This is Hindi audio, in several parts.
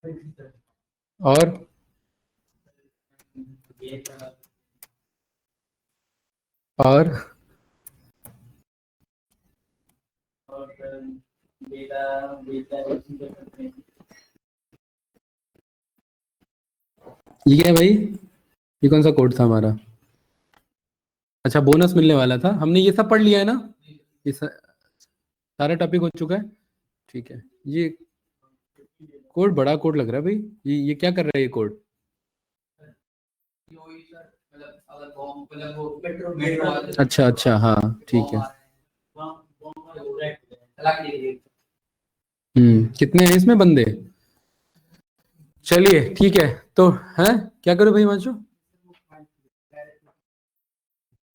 और और ये क्या है भाई, ये कौन सा कोड था हमारा? अच्छा, बोनस मिलने वाला था, हमने ये सब पढ़ लिया है ना, ये सारा टॉपिक हो चुका है। ठीक है, ये कोड बड़ा कोड लग रहा है भाई, ये क्या कर रहा है ये कोड? अच्छा अच्छा, हाँ ठीक है। कितने हैं इसमें बंदे? चलिए ठीक है, तो है क्या करो भाई मांशु?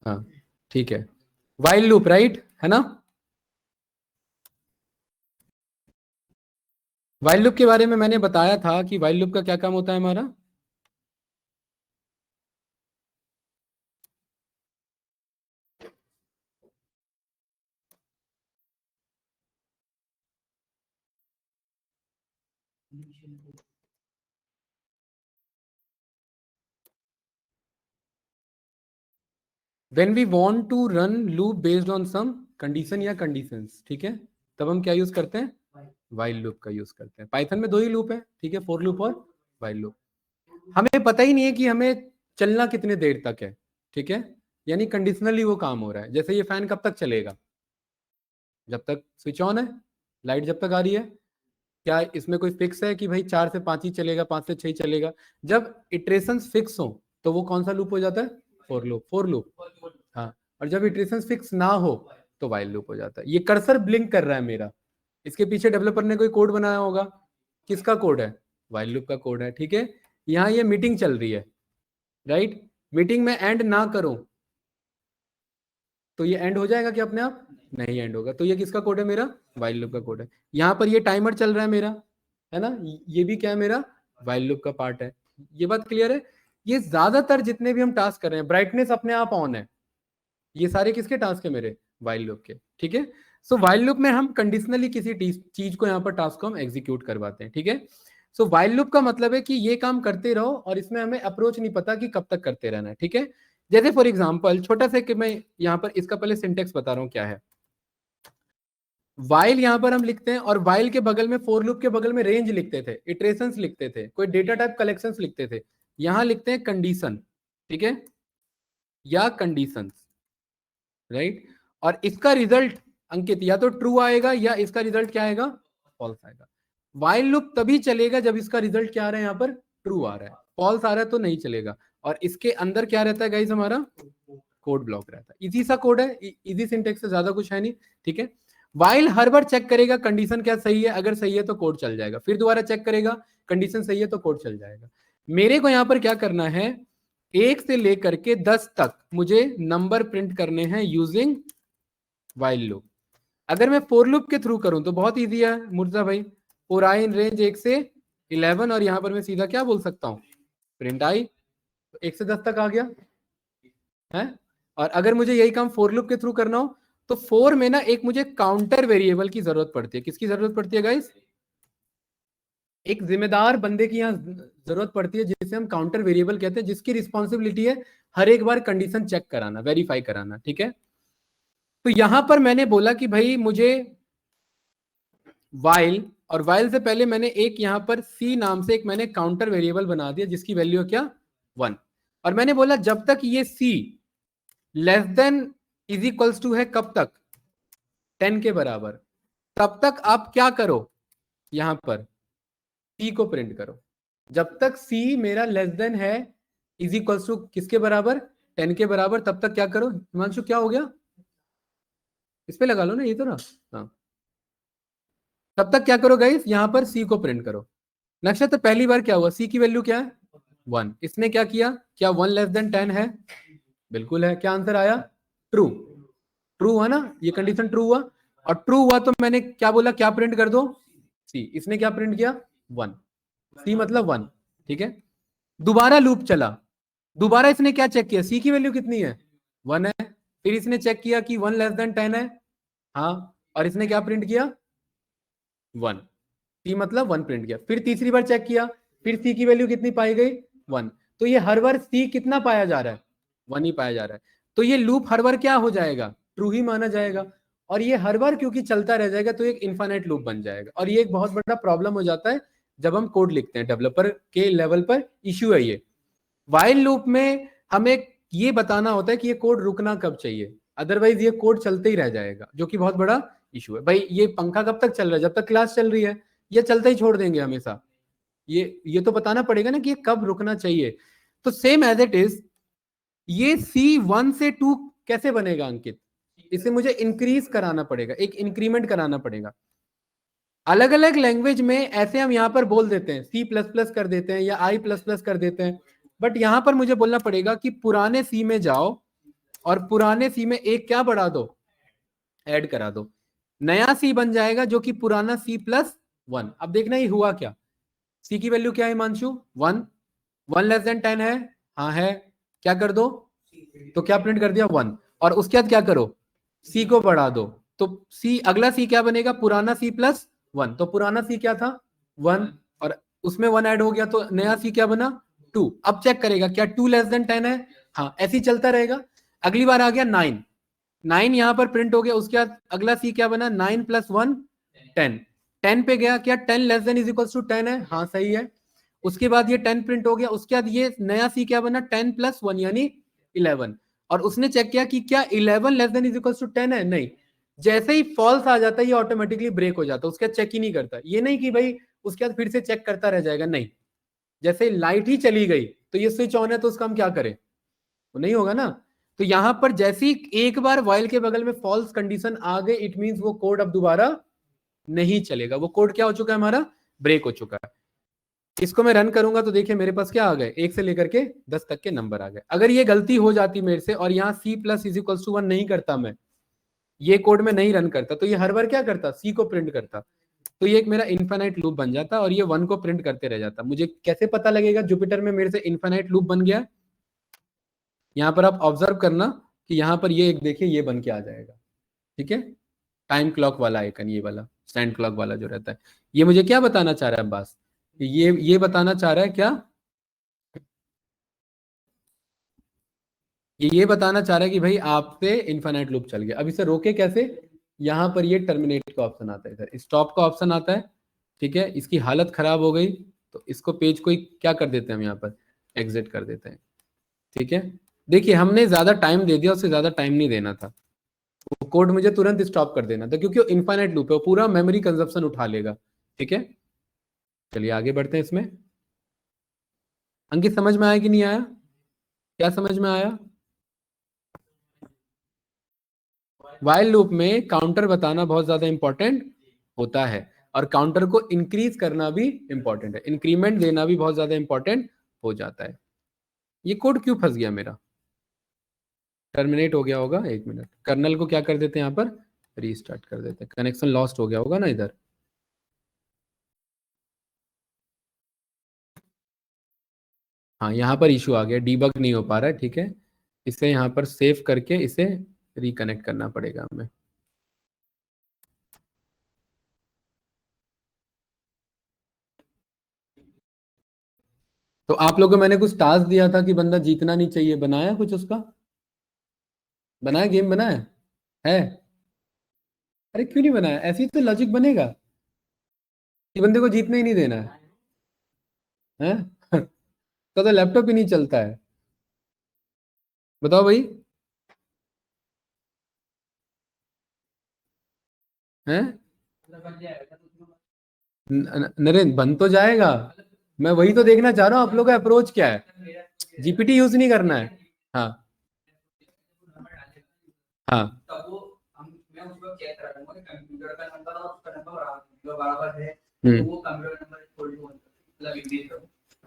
हाँ ठीक है, वाइल लूप राइट है ना? वाइल लूप के बारे में मैंने बताया था कि वाइल लूप का क्या काम होता है हमारा। When we want to run loop based on some condition या conditions, ठीक है, तब हम क्या यूज करते हैं? वाइल लूप का यूज करते हैं। पाइथन में दो ही लूप है, ठीक है, फॉर लूप और वाइल लूप। हमें पता ही नहीं है कि हमें चलना कितने देर तक है, ठीक है, यानी कंडीशनली वो काम हो रहा है। जैसे ये फैन कब तक चलेगा? जब तक स्विच ऑन है, लाइट जब तक आ रही है। क्या इसमें कोई फिक्स है कि भाई 4 से 5 ही चलेगा, 5 से 6 ही चलेगा? जब इटरेशन फिक्स हो तो वो कौन सा लूप हो जाता है? For loop, for loop. हाँ, और जब इटरेशन फिक्स ना हो तो वाइल लूप हो जाता है। ये कर्सर ब्लिंक कर रहा है मेरा, इसके पीछे डेवलपर ने कोई कोड बनाया होगा। किसका कोड है? वाइल लूप का कोड है, ठीक है। यहाँ ये मीटिंग चल रही है, राइट, मीटिंग में एंड ना करो तो ये एंड हो जाएगा कि अपने आप? नहीं एंड होगा। तो ये किसका कोड है? मेरा वाइल लूप का कोड है। यहाँ पर ये टाइमर चल रहा है मेरा, है ना, ये भी क्या है? मेरा वाइल लूप का पार्ट है। ये बात क्लियर है? ये ज्यादातर जितने भी हम टास्क कर रहे हैं, ब्राइटनेस अपने आप ऑन है, ये सारे किसके टास्क है? मेरे वाइल लूप के, ठीक है। सो वाइल लूप में हम कंडीशनली किसी चीज को यहाँ पर टास्क को हम एग्जीक्यूट करवाते हैं, ठीक है। सो वाइल लूप का मतलब है कि ये काम करते रहो और इसमें हमें अप्रोच नहीं पता कि कब तक करते रहना है, ठीक है। जैसे फॉर एग्जाम्पल छोटा सा कि मैं यहाँ पर इसका पहले सिंटेक्स बता रहा हूँ क्या है। वाइल यहां पर हम लिखते हैं और वाइल के बगल में, फोर लूप के बगल में रेंज लिखते थे, इटरेशंस लिखते थे, कोई डेटा टाइप कलेक्शंस लिखते थे। यहां लिखते हैं कंडीशन, ठीक है, या कंडीशंस, राइट। और इसका रिजल्ट अंकित या तो ट्रू आएगा या इसका रिजल्ट क्या आएगा? फॉल्स आएगा। वाइल लूप तभी चलेगा जब इसका रिजल्ट क्या आ रहा है? यहाँ पर ट्रू आ रहा है। फॉल्स आ रहा है तो नहीं चलेगा। और इसके अंदर क्या रहता है गाइस? हमारा कोड ब्लॉक रहता है। इजी सा कोड है, इजी सिंटेक्स से ज्यादा कुछ है नहीं, ठीक है। वाइल हर बार चेक करेगा कंडीशन क्या सही है, अगर सही है तो कोड चल जाएगा, फिर दोबारा चेक करेगा कंडीशन सही है तो कोड चल जाएगा। मेरे को यहां पर क्या करना है? 1 से लेकर के 10 तक मुझे नंबर प्रिंट करने हैं यूजिंग वाइल लूप। अगर मैं फोर लूप के थ्रू करूं तो बहुत इजी है मुर्जा भाई। फोर आई इन रेंज 1 से 11 और यहां पर मैं सीधा क्या बोल सकता हूं? Print I. 1 से 10 तक आ गया है। और अगर मुझे यही काम फोर लूप के थ्रू करना हो तो फोर में ना एक मुझे काउंटर वेरिएबल की जरूरत पड़ती है। किसकी जरूरत पड़ती है गाइस? एक जिम्मेदार बंदे की यहाँ जरूरत पड़ती है जिसे हम काउंटर वेरिएबल कहते हैं, जिसकी रिस्पॉन्सिबिलिटी है हर एक बार कंडीशन चेक कराना, वेरीफाई कराना, ठीक है। तो यहां पर मैंने बोला कि भाई मुझे वाइल, और वाइल से पहले मैंने एक यहां पर सी नाम से एक मैंने काउंटर वेरिएबल बना दिया जिसकी वैल्यू है क्या? 1। और मैंने बोला जब तक ये C less than is equals to है, कब तक? 10 के बराबर, तब तक आप क्या करो? यहां पर सी को प्रिंट करो। जब तक सी मेरा लेस देन है, इज इक्वल्स टू किसके बराबर? 10 के बराबर, तब तक क्या करो? हिमांशु क्या हो गया? इस पे लगा लो ना, ये तो ना। हाँ, तब तक क्या करो गाइस? यहां पर सी को प्रिंट करो। नक्शा तो पहली बार क्या हुआ? सी की वैल्यू क्या है? 1। इसने क्या किया? क्या 1 लेस देन 10 है? बिल्कुल है। क्या आंसर आया? ट्रू। ट्रू हुआ ना, ये कंडीशन ट्रू हुआ। और ट्रू हुआ तो मैंने क्या बोला? क्या प्रिंट कर दो? सी। इसने क्या प्रिंट किया? 1। सी मतलब 1, ठीक है। दोबारा लूप चला, दोबारा इसने क्या चेक किया? सी की वैल्यू कितनी है? 1 है। फिर इसने चेक किया कि 1 लेस देन 10 है, हाँ, और इसने क्या प्रिंट किया? 1। सी मतलब 1 प्रिंट किया, फिर तीसरी बार चेक किया, फिर सी की वैल्यू कितनी पाई गई 1। तो ये हर बार सी कितना पाया जा रहा है 1 ही पाया जा रहा है। तो ये लूप हर बार क्या हो जाएगा ट्रू ही माना जाएगा, और ये हर बार क्योंकि चलता रह जाएगा तो एक इनफाइनाइट लूप बन जाएगा। और ये एक बहुत बड़ा प्रॉब्लम हो जाता है जब हम कोड लिखते हैं, डेवलपर के लेवल पर इश्यू है ये। व्हाइल लूप में हमें ये बताना होता है कि ये कोड रुकना कब चाहिए, अदरवाइज ये कोड चलते ही रह जाएगा, जो कि बहुत बड़ा इशू है। भाई ये पंखा कब तक चल रहा है, जब तक क्लास चल रही है, ये चलता ही छोड़ देंगे हमेशा। ये तो बताना पड़ेगा ना कि ये कब रुकना चाहिए। तो सेम एज इट इज ये C1 से 2 कैसे बनेगा अंकित, इसे मुझे इंक्रीज कराना पड़ेगा, एक इंक्रीमेंट कराना पड़ेगा। अलग अलग लैंग्वेज में ऐसे हम यहाँ पर बोल देते हैं, C++ कर देते हैं या I++ कर देते हैं, बट यहां पर मुझे बोलना पड़ेगा कि पुराने सी में जाओ और पुराने सी में एक क्या बढ़ा दो, ऐड करा दो, नया सी बन जाएगा जो कि पुराना C+1। अब देखना ये हुआ क्या, सी की वैल्यू क्या है हिमांशु 1, 1 लेस देन 10 है, हाँ है, क्या कर दो, तो क्या प्रिंट कर दिया 1, और उसके बाद क्या करो सी को बढ़ा दो, तो सी अगला सी क्या बनेगा पुराना C+1, तो पुराना सी क्या था 1 और उसमें 1 ऐड हो गया तो नया सी क्या बना 2। अब चेक करेगा क्या 2 लेस देन 10 है, हाँ, ऐसे ही चलता रहेगा। अगली बार आ गया 9, 9 यहां पर प्रिंट हो गया, उसके बाद अगला सी क्या बना 9 + 1 10, 10 पे गया, क्या 10 less than is equal to 10 है, हाँ सही है। उसके बाद ये 10 प्रिंट हो गया, उसके बाद ये नया सी क्या बना 10 + 1 यानी 11, और उसने चेक किया कि क्या 11 less than is equal to 10 है, नहीं। जैसे ही फॉल्स आ जाता है ये ऑटोमेटिकली ब्रेक हो जाता है, उसके बाद चेक ही नहीं करता, ये नहीं कि भाई उसके बाद फिर से चेक करता रह जाएगा, नहीं। जैसे लाइट ही चली गई तो ये स्विच ऑन है तो उसका हम क्या करें, तो नहीं होगा ना। तो यहां पर जैसी एक बार वाइल के बगल में फॉल्स कंडीशन आ गई, इट मींस वो कोड अब दोबारा नहीं चलेगा, वो कोड क्या हो चुका है हमारा ब्रेक हो चुका है। इसको मैं रन करूंगा तो देखिए मेरे पास क्या आ गए 1 से लेकर के 10 तक के नंबर आ गए। अगर ये गलती हो जाती मेरे से और यहाँ C+= 1 नहीं करता, मैं ये कोड में नहीं रन करता, तो ये हर बार क्या करता सी को प्रिंट करता, तो ये एक मेरा इनफाइनाइट लूप बन जाता और ये 1 को प्रिंट करते रह जाता। मुझे कैसे पता लगेगा जुपिटर में मेरे से इनफाइनाइट लूप बन गया, यहाँ पर आप ऑब्जर्व करना कि यहाँ पर ये एक देखिए ये बन के आ जाएगा, ठीक है, टाइम क्लॉक वाला आइकन, ये वाला स्टैंड क्लॉक वाला जो रहता है, ये मुझे क्या बताना चाह रहा है बस, ये बताना चाह रहा है क्या, ये बताना चाह रहा है कि भाई आपसे इनफाइनाइट लूप चल गया। अब इसे रोके कैसे, यहाँ पर ये टर्मिनेट का ऑप्शन आता है, इधर स्टॉप का ऑप्शन आता है, ठीक है। इसकी हालत खराब हो गई तो इसको पेज को क्या कर देते हैं हम यहाँ पर एग्जिट कर देते हैं, ठीक है। देखिए हमने ज्यादा टाइम दे दिया, उससे ज्यादा टाइम नहीं देना था, वो कोड मुझे तुरंत स्टॉप कर देना था क्योंकि वो इनफाइनाइट लूप है, वो पूरा मेमोरी कंजप्शन उठा लेगा, ठीक है। चलिए आगे बढ़ते हैं इसमें। अंकित समझ में आया कि नहीं आया, क्या समझ में आया। वाइल लूप में काउंटर बताना बहुत ज्यादा इंपॉर्टेंट होता है और काउंटर को इंक्रीज करना भी इंपॉर्टेंट है, इंक्रीमेंट देना भी बहुत ज्यादा इंपॉर्टेंट हो जाता है। ये कोड क्यों फंस गया मेरा, टर्मिनेट हो गया होगा, एक मिनट, कर्नल को क्या कर देते हैं यहाँ पर रीस्टार्ट कर देते हैं, कनेक्शन लॉस्ट हो गया होगा ना इधर। हाँ यहाँ पर इशू आ गया, डीबग नहीं हो पा रहा है, ठीक है। इसे यहाँ पर सेव करके इसे रिकनेक्ट करना पड़ेगा हमें। तो आप लोगों को मैंने कुछ टास्क दिया था कि बंदा जीतना नहीं चाहिए, बनाया कुछ उसका, बनाया, गेम बनाया है। अरे क्यों नहीं बनाया, ऐसे ही तो लॉजिक बनेगा कि बंदे को जीतने ही नहीं देना है, हैं? तो लैपटॉप ही नहीं चलता है, बताओ भाई, हैं? नरेंद्र बन तो जाएगा, मैं वही तो देखना चाह रहा हूँ आप लोग का अप्रोच क्या है, जीपीटी यूज नहीं करना है। हाँ हाँ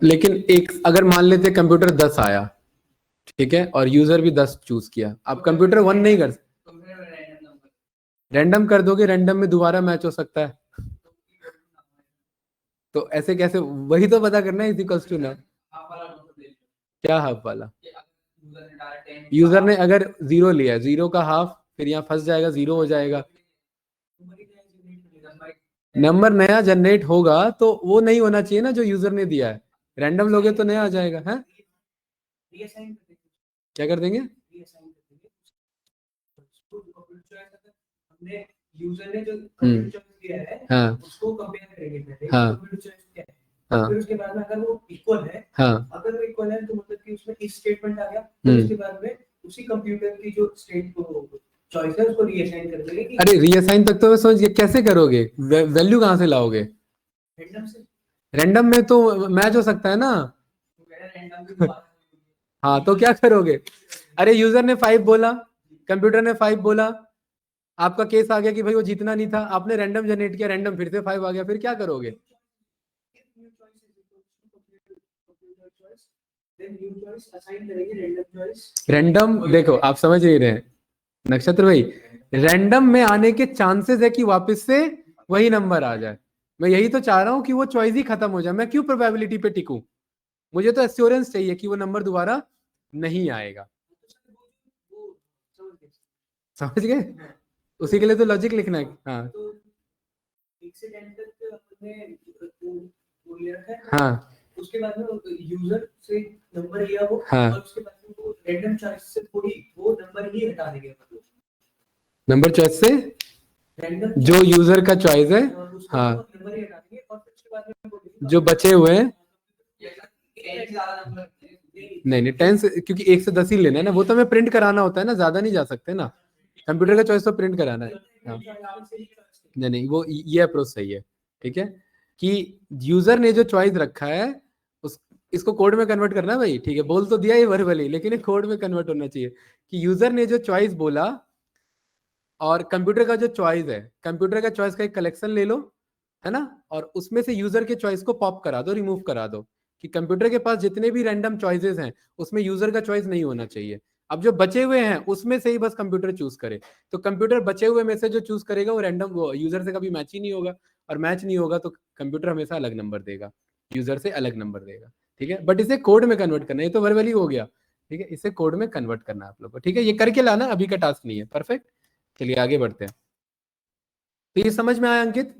लेकिन एक अगर मान लेते कंप्यूटर 10 आया, ठीक है, और यूजर भी 10 चूज किया, आप कंप्यूटर 1 नहीं कर, रैंडम कर दोगे, रैंडम में दोबारा मैच हो सकता है, तो ऐसे कैसे, वही तो पता करना है, इक्वल्स टू ना, क्या हाफ वाला, यूजर ने अगर 0 लिया, 0 का हाफ, फिर यहाँ फंस जाएगा, 0 हो जाएगा। नंबर नया जनरेट होगा तो वो नहीं होना चाहिए ना जो यूजर ने दिया है, रैंडम लोगे तो नया आ जाएगा है। क्या कर देंगे? यूजर ने जो दिया है हाँ उसको कंपेयर करेंगे पहले हाँ हाँ फिर उसके बाद में अगर वो इक्वल है हाँ अगर वो इक्वल है तो मतलब कि उसमें इफ स्टेटमेंट आ गया फिर उसके बाद में उसी कंप्यूटर की जो स्टेट को चॉइस है उसको रीअसाइन कर देंगे। अरे रीअसाइन तक तो मैं समझ गया, कैसे करोगे? वैल्यू कहाँ से लाओगे? रैंडम से। रैंडम में तो मैच हो सकता है ना। हाँ तो क्या करोगे? अरे यूजर ने 5 बोला, कंप्यूटर ने 5 बोला, आपका केस आ गया कि भाई वो जीतना नहीं था, आपने रैंडम जनरेट किया, रैंडम फिर से 5 आ गया, फिर क्या करोगे? रैंडम देखो आप समझ नहीं रहे हैं नक्षत्र भाई, रैंडम में आने के चांसेस है कि वापस से वही नंबर आ जाए। मैं यही तो चाह रहा हूं कि वो चॉइस ही खत्म हो जाए, मैं क्यों प्रोबेबिलिटी पे टिकूं? मुझे तो एश्योरेंस चाहिए कि वो नंबर दोबारा नहीं आएगा। समझ गए? उसी के लिए तो लॉजिक लिखना है। हाँ हाँ उसके बाद में यूजर से नंबर लिया वो हाँ और उसके बाद में वो रैंडम चॉइस से थोड़ी वो नंबर ही हटा देंगे, मतलब नंबर चॉइस से रैंडम जो यूजर का चॉइस है हाँ नंबर ही हटा देंगे और फिर उसके बाद में जो बचे हुए हैं नहीं नहीं 10 से, क्योंकि 1 से 10 ही लेना है ना, वो तो हमें प्रिंट कराना होता है ना, ज्यादा नहीं जा सकते ना, कंप्यूटर का चॉइस तो प्रिंट कराना है हाँ। नहीं नहीं वो ये अप्रोच सही है, ठीक है कि यूजर ने जो चॉइस रखा है उस इसको कोड में कन्वर्ट करना है भाई, ठीक है बोल तो दिया ये वर्बली, लेकिन ये कोड में कन्वर्ट होना चाहिए कि यूजर ने जो चॉइस बोला और कंप्यूटर का जो चॉइस है, कंप्यूटर का चॉइस का एक कलेक्शन ले लो है ना, और उसमें से यूजर के चॉइस को पॉप करा दो, रिमूव करा दो कि कंप्यूटर के पास जितने भी रैंडम चॉइसेस हैं उसमें यूजर का चॉइस नहीं होना चाहिए। अब जो बचे हुए हैं उसमें से ही बस कंप्यूटर चूज करे, तो कंप्यूटर बचे हुए में से जो चूज करेगा वो रैंडम वो यूजर से कभी मैच ही नहीं होगा, और मैच नहीं होगा तो कंप्यूटर हमेशा अलग नंबर देगा, यूजर से अलग नंबर देगा, ठीक है। बट इसे कोड में कन्वर्ट करना है, ये तो वर्बली हो गया, ठीक है, इसे कोड में कन्वर्ट करना है आप लोग को, ठीक है, ये करके लाना, अभी का टास्क नहीं है। परफेक्ट, चलिए आगे बढ़ते हैं। तो ये समझ में आया अंकित?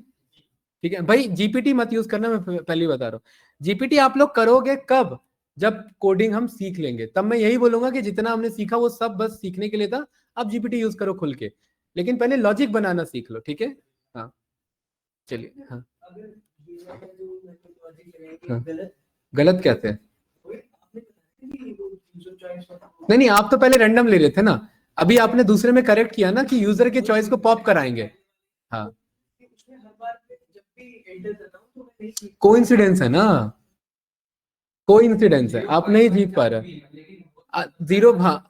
ठीक है भाई, जीपीटी मत यूज करना, मैं पहले ही बता रहा हूँ। जीपीटी आप लोग करोगे कब? जब कोडिंग हम सीख लेंगे, तब मैं यही बोलूंगा कि जितना हमने सीखा वो सब बस सीखने के लिए था, आप जीपीटी यूज करो खुल के, लेकिन पहले लॉजिक बनाना सीख लो, ठीक है। हाँ चलिए हाँ हाँ गलत कैसे है? नहीं नहीं आप तो पहले रैंडम ले रहे थे ना, अभी आपने दूसरे में करेक्ट किया ना कि यूजर के चॉइस को पॉप कराएंगे। हाँ कोइंसिडेंस है ना, कोइंसिडेंस है, आप नहीं जीत पा रहे। जीरो हाँ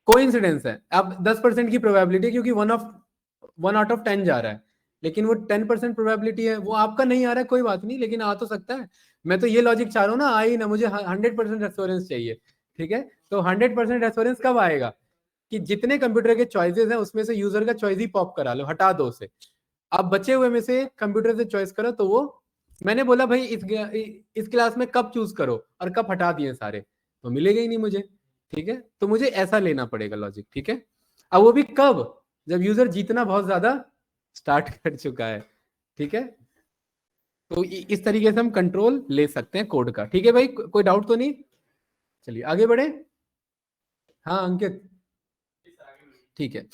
कोइंसिडेंस है, आप 10% की प्रोबेबिलिटी, क्योंकि 1/10 जा रहा है, लेकिन वो 10% प्रोबेबिलिटी है, वो आपका नहीं आ रहा है, कोई बात नहीं, लेकिन आ तो सकता है। मैं तो ये लॉजिक चाह रहा हूँ ना, आई ना, मुझे 100% एश्योरेंस चाहिए, ठीक है। तो 100% एश्योरेंस कब आएगा? कि जितने कंप्यूटर के चॉइसेस हैं उसमें से यूजर का चॉइस ही पॉप करा लो, हटा दो उसे, अब बचे हुए में से कंप्यूटर से चॉइस करो, तो वो मैंने बोला भाई इस क्लास में कब चूज करो और कब हटा दिए सारे, तो मिलेगा ही नहीं मुझे, ठीक है, तो मुझे ऐसा लेना पड़ेगा लॉजिक, ठीक है। अब वो भी कब? जब यूजर जीतना बहुत ज्यादा स्टार्ट कर चुका है, ठीक है। तो इस तरीके से हम कंट्रोल ले सकते हैं कोड का, ठीक है भाई, कोई डाउट तो नहीं? चलिए आगे बढ़े। हाँ अंकित, ठीक है।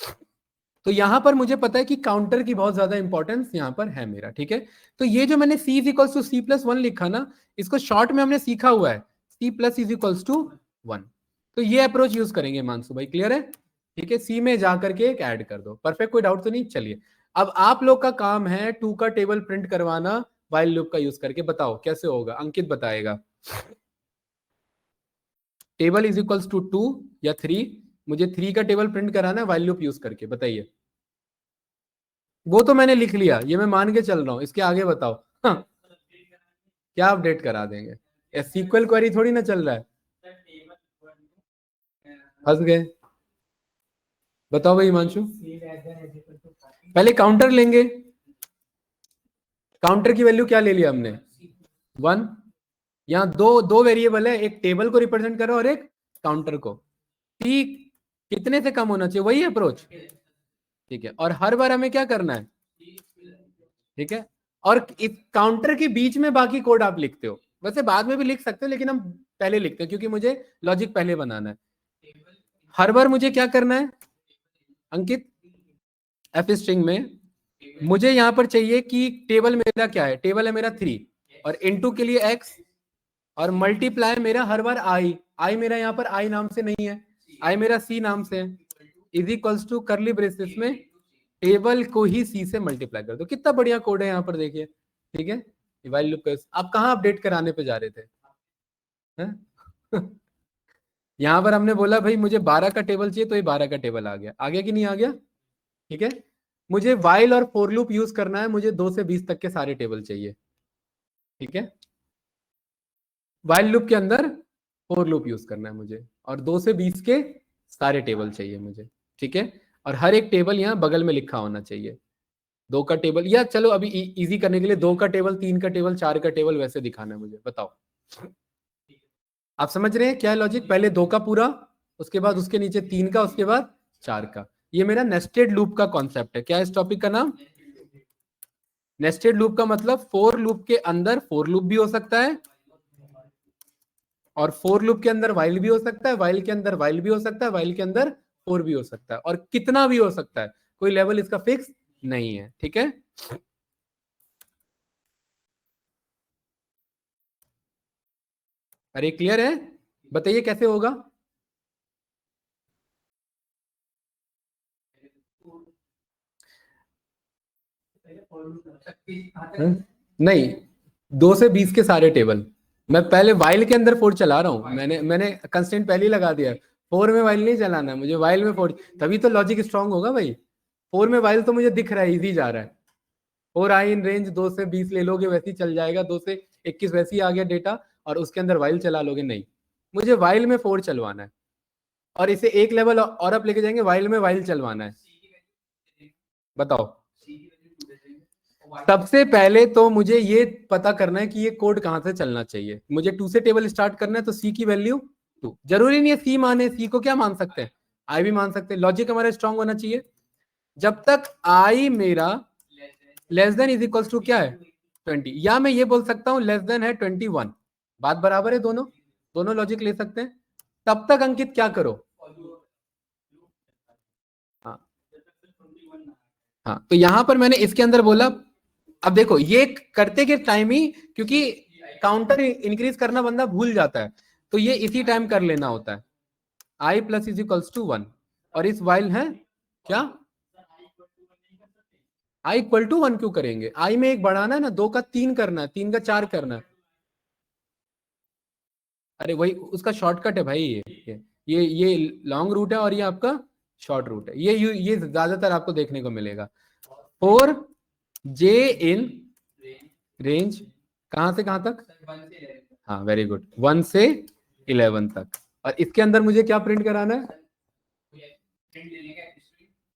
तो यहां पर मुझे पता है कि काउंटर की बहुत ज्यादा इंपॉर्टेंस यहां पर है मेरा, ठीक है। तो ये जो मैंने C is equals to C+1 लिखा ना, इसको शॉर्ट में हमने सीखा हुआ है, C plus is equals to 1। तो ये अप्रोच यूज करेंगे मानसू भाई, क्लियर है? ठीक है, सी में जाकर के एक ऐड कर दो, परफेक्ट, कोई डाउट तो नहीं? चलिए अब आप लोग का काम है टू का टेबल प्रिंट करवाना वाइल लूप का यूज करके, बताओ कैसे होगा, अंकित बताएगा। टेबल इज इक्वल्स टू 2 या 3, मुझे 3 का टेबल प्रिंट कराना है वाइल लूप यूज करके, बताइए। वो तो मैंने लिख लिया, ये मैं मान के चल रहा हूं, इसके आगे बताओ। हाँ, क्या अपडेट करा देंगे? SQL क्वेरी थोड़ी ना चल रहा है, फंस गए। बताओ भाई हिमांशु, पहले काउंटर लेंगे, काउंटर की वैल्यू क्या ले लिया हमने? 1। यहाँ दो दो वेरिएबल है, एक टेबल को रिप्रेजेंट करो और एक काउंटर को, ठीक, कितने से कम होना चाहिए, वही अप्रोच, ठीक है। और हर बार हमें क्या करना है, ठीक है, और इस काउंटर के बीच में बाकी कोड आप लिखते हो। वैसे बाद में भी लिख सकते हो, लेकिन हम पहले लिखते हैं क्योंकि मुझे लॉजिक पहले बनाना है। हर बार मुझे क्या करना है अंकित, एफ स्ट्रिंग में मुझे यहां पर चाहिए कि टेबल मेरा क्या है, टेबल है मेरा 3 और इनटू के लिए x और मल्टीप्लाई मेरा हर बार आई मेरा यहाँ पर आई नाम से नहीं है, आई मेरा सी नाम से है, is equals to curly braces में टेबल को ही सी से मल्टीप्लाई कर दो। कितना बढ़िया कोड है यहाँ पर देखिए, ठीक है। व्हाइल लूप आप कहाँ अपडेट कराने पे जा रहे थे यहाँ पर हमने बोला भाई मुझे 12 का टेबल चाहिए, तो ये 12 का टेबल आ गया कि नहीं आ गया, ठीक है। मुझे वाइल और फोर लूप यूज करना है, मुझे 2 से 20 तक के सारे टेबल चाहिए, ठीक है। वाइल लूप के अंदर फोर लूप यूज करना है मुझे, और 2 से 20 के सारे टेबल चाहिए मुझे, ठीक है। और हर एक टेबल यहाँ बगल में लिखा होना चाहिए, 2 का टेबल, या चलो अभी इजी करने के लिए 2 का टेबल, 3 का टेबल, 4 का टेबल वैसे दिखाना है मुझे, बताओ आप समझ रहे हैं क्या है लॉजिक। पहले 2 का पूरा, उसके बाद उसके नीचे 3 का, उसके बाद 4 का। ये मेरा नेस्टेड लूप का कॉन्सेप्ट है। क्या है इस टॉपिक का नाम? नेस्टेड लूप का मतलब फोर लूप के अंदर फोर लूप भी हो सकता है, और फोर लूप के अंदर वाइल भी हो सकता है, वाइल के अंदर वाइल भी हो सकता है, वाइल के अंदर फोर भी हो सकता है, और कितना भी हो सकता है, कोई लेवल इसका फिक्स नहीं है, ठीक है। अरे क्लियर है, बताइए कैसे होगा। नहीं, 2 से 20 के सारे टेबल। मैं पहले वाइल के अंदर फोर चला रहा हूँ, मैंने कंस्टेंट पहले ही लगा दिया, फोर में वाइल नहीं चलाना है मुझे, वाइल में फोर, तभी तो लॉजिक स्ट्रांग होगा भाई। फोर में वाइल तो मुझे दिख रहा है, इजी जा रहा है। फोर आई इन रेंज, 2 से 20 ले लोगे वैसे ही चल जाएगा, 2 से 21 वैसे ही आ गया डेटा, और उसके अंदर वाइल चला लोगे, नहीं मुझे वाइल में फोर चलवाना है, और इसे एक लेवल और आप लेके जाएंगे, वाइल में वाइल चलवाना है। बताओ, सबसे पहले तो मुझे ये पता करना है कि ये कोड कहां से चलना चाहिए। मुझे 2 से टेबल स्टार्ट करना है, तो सी की वैल्यू 2, जरूरी नहीं है सी माने, सी को क्या मान सकते हैं, आई भी मान सकते हैं। लॉजिक हमारा स्ट्रांग होना चाहिए, जब तक आई मेरा less than is equals to क्या है 20, या मैं ये बोल सकता हूं लेस देन है 21, बात बराबर है, दोनों दोनों लॉजिक ले सकते हैं। तब तक अंकित क्या करो, हाँ हाँ, तो यहां पर मैंने इसके अंदर बोला, अब देखो ये करते के टाइम ही, क्योंकि काउंटर इंक्रीज करना बंदा भूल जाता है, तो ये इसी टाइम कर लेना होता है, आई प्लस इज इक्वल्स टू 1, और इस वाइल है क्या, आई इक्वल टू 1 क्यों करेंगे, आई में एक बढ़ाना है ना, 2 का 3 करना है, 3 का 4 करना है। अरे वही उसका शॉर्टकट है भाई, ये लॉन्ग रूट है और ये आपका शॉर्ट रूट है, ये ज्यादातर आपको देखने को मिलेगा। फोर जे इन रेंज कहां से कहां तक, हाँ वेरी गुड, 1 से 11 तक। और इसके अंदर मुझे क्या प्रिंट कराना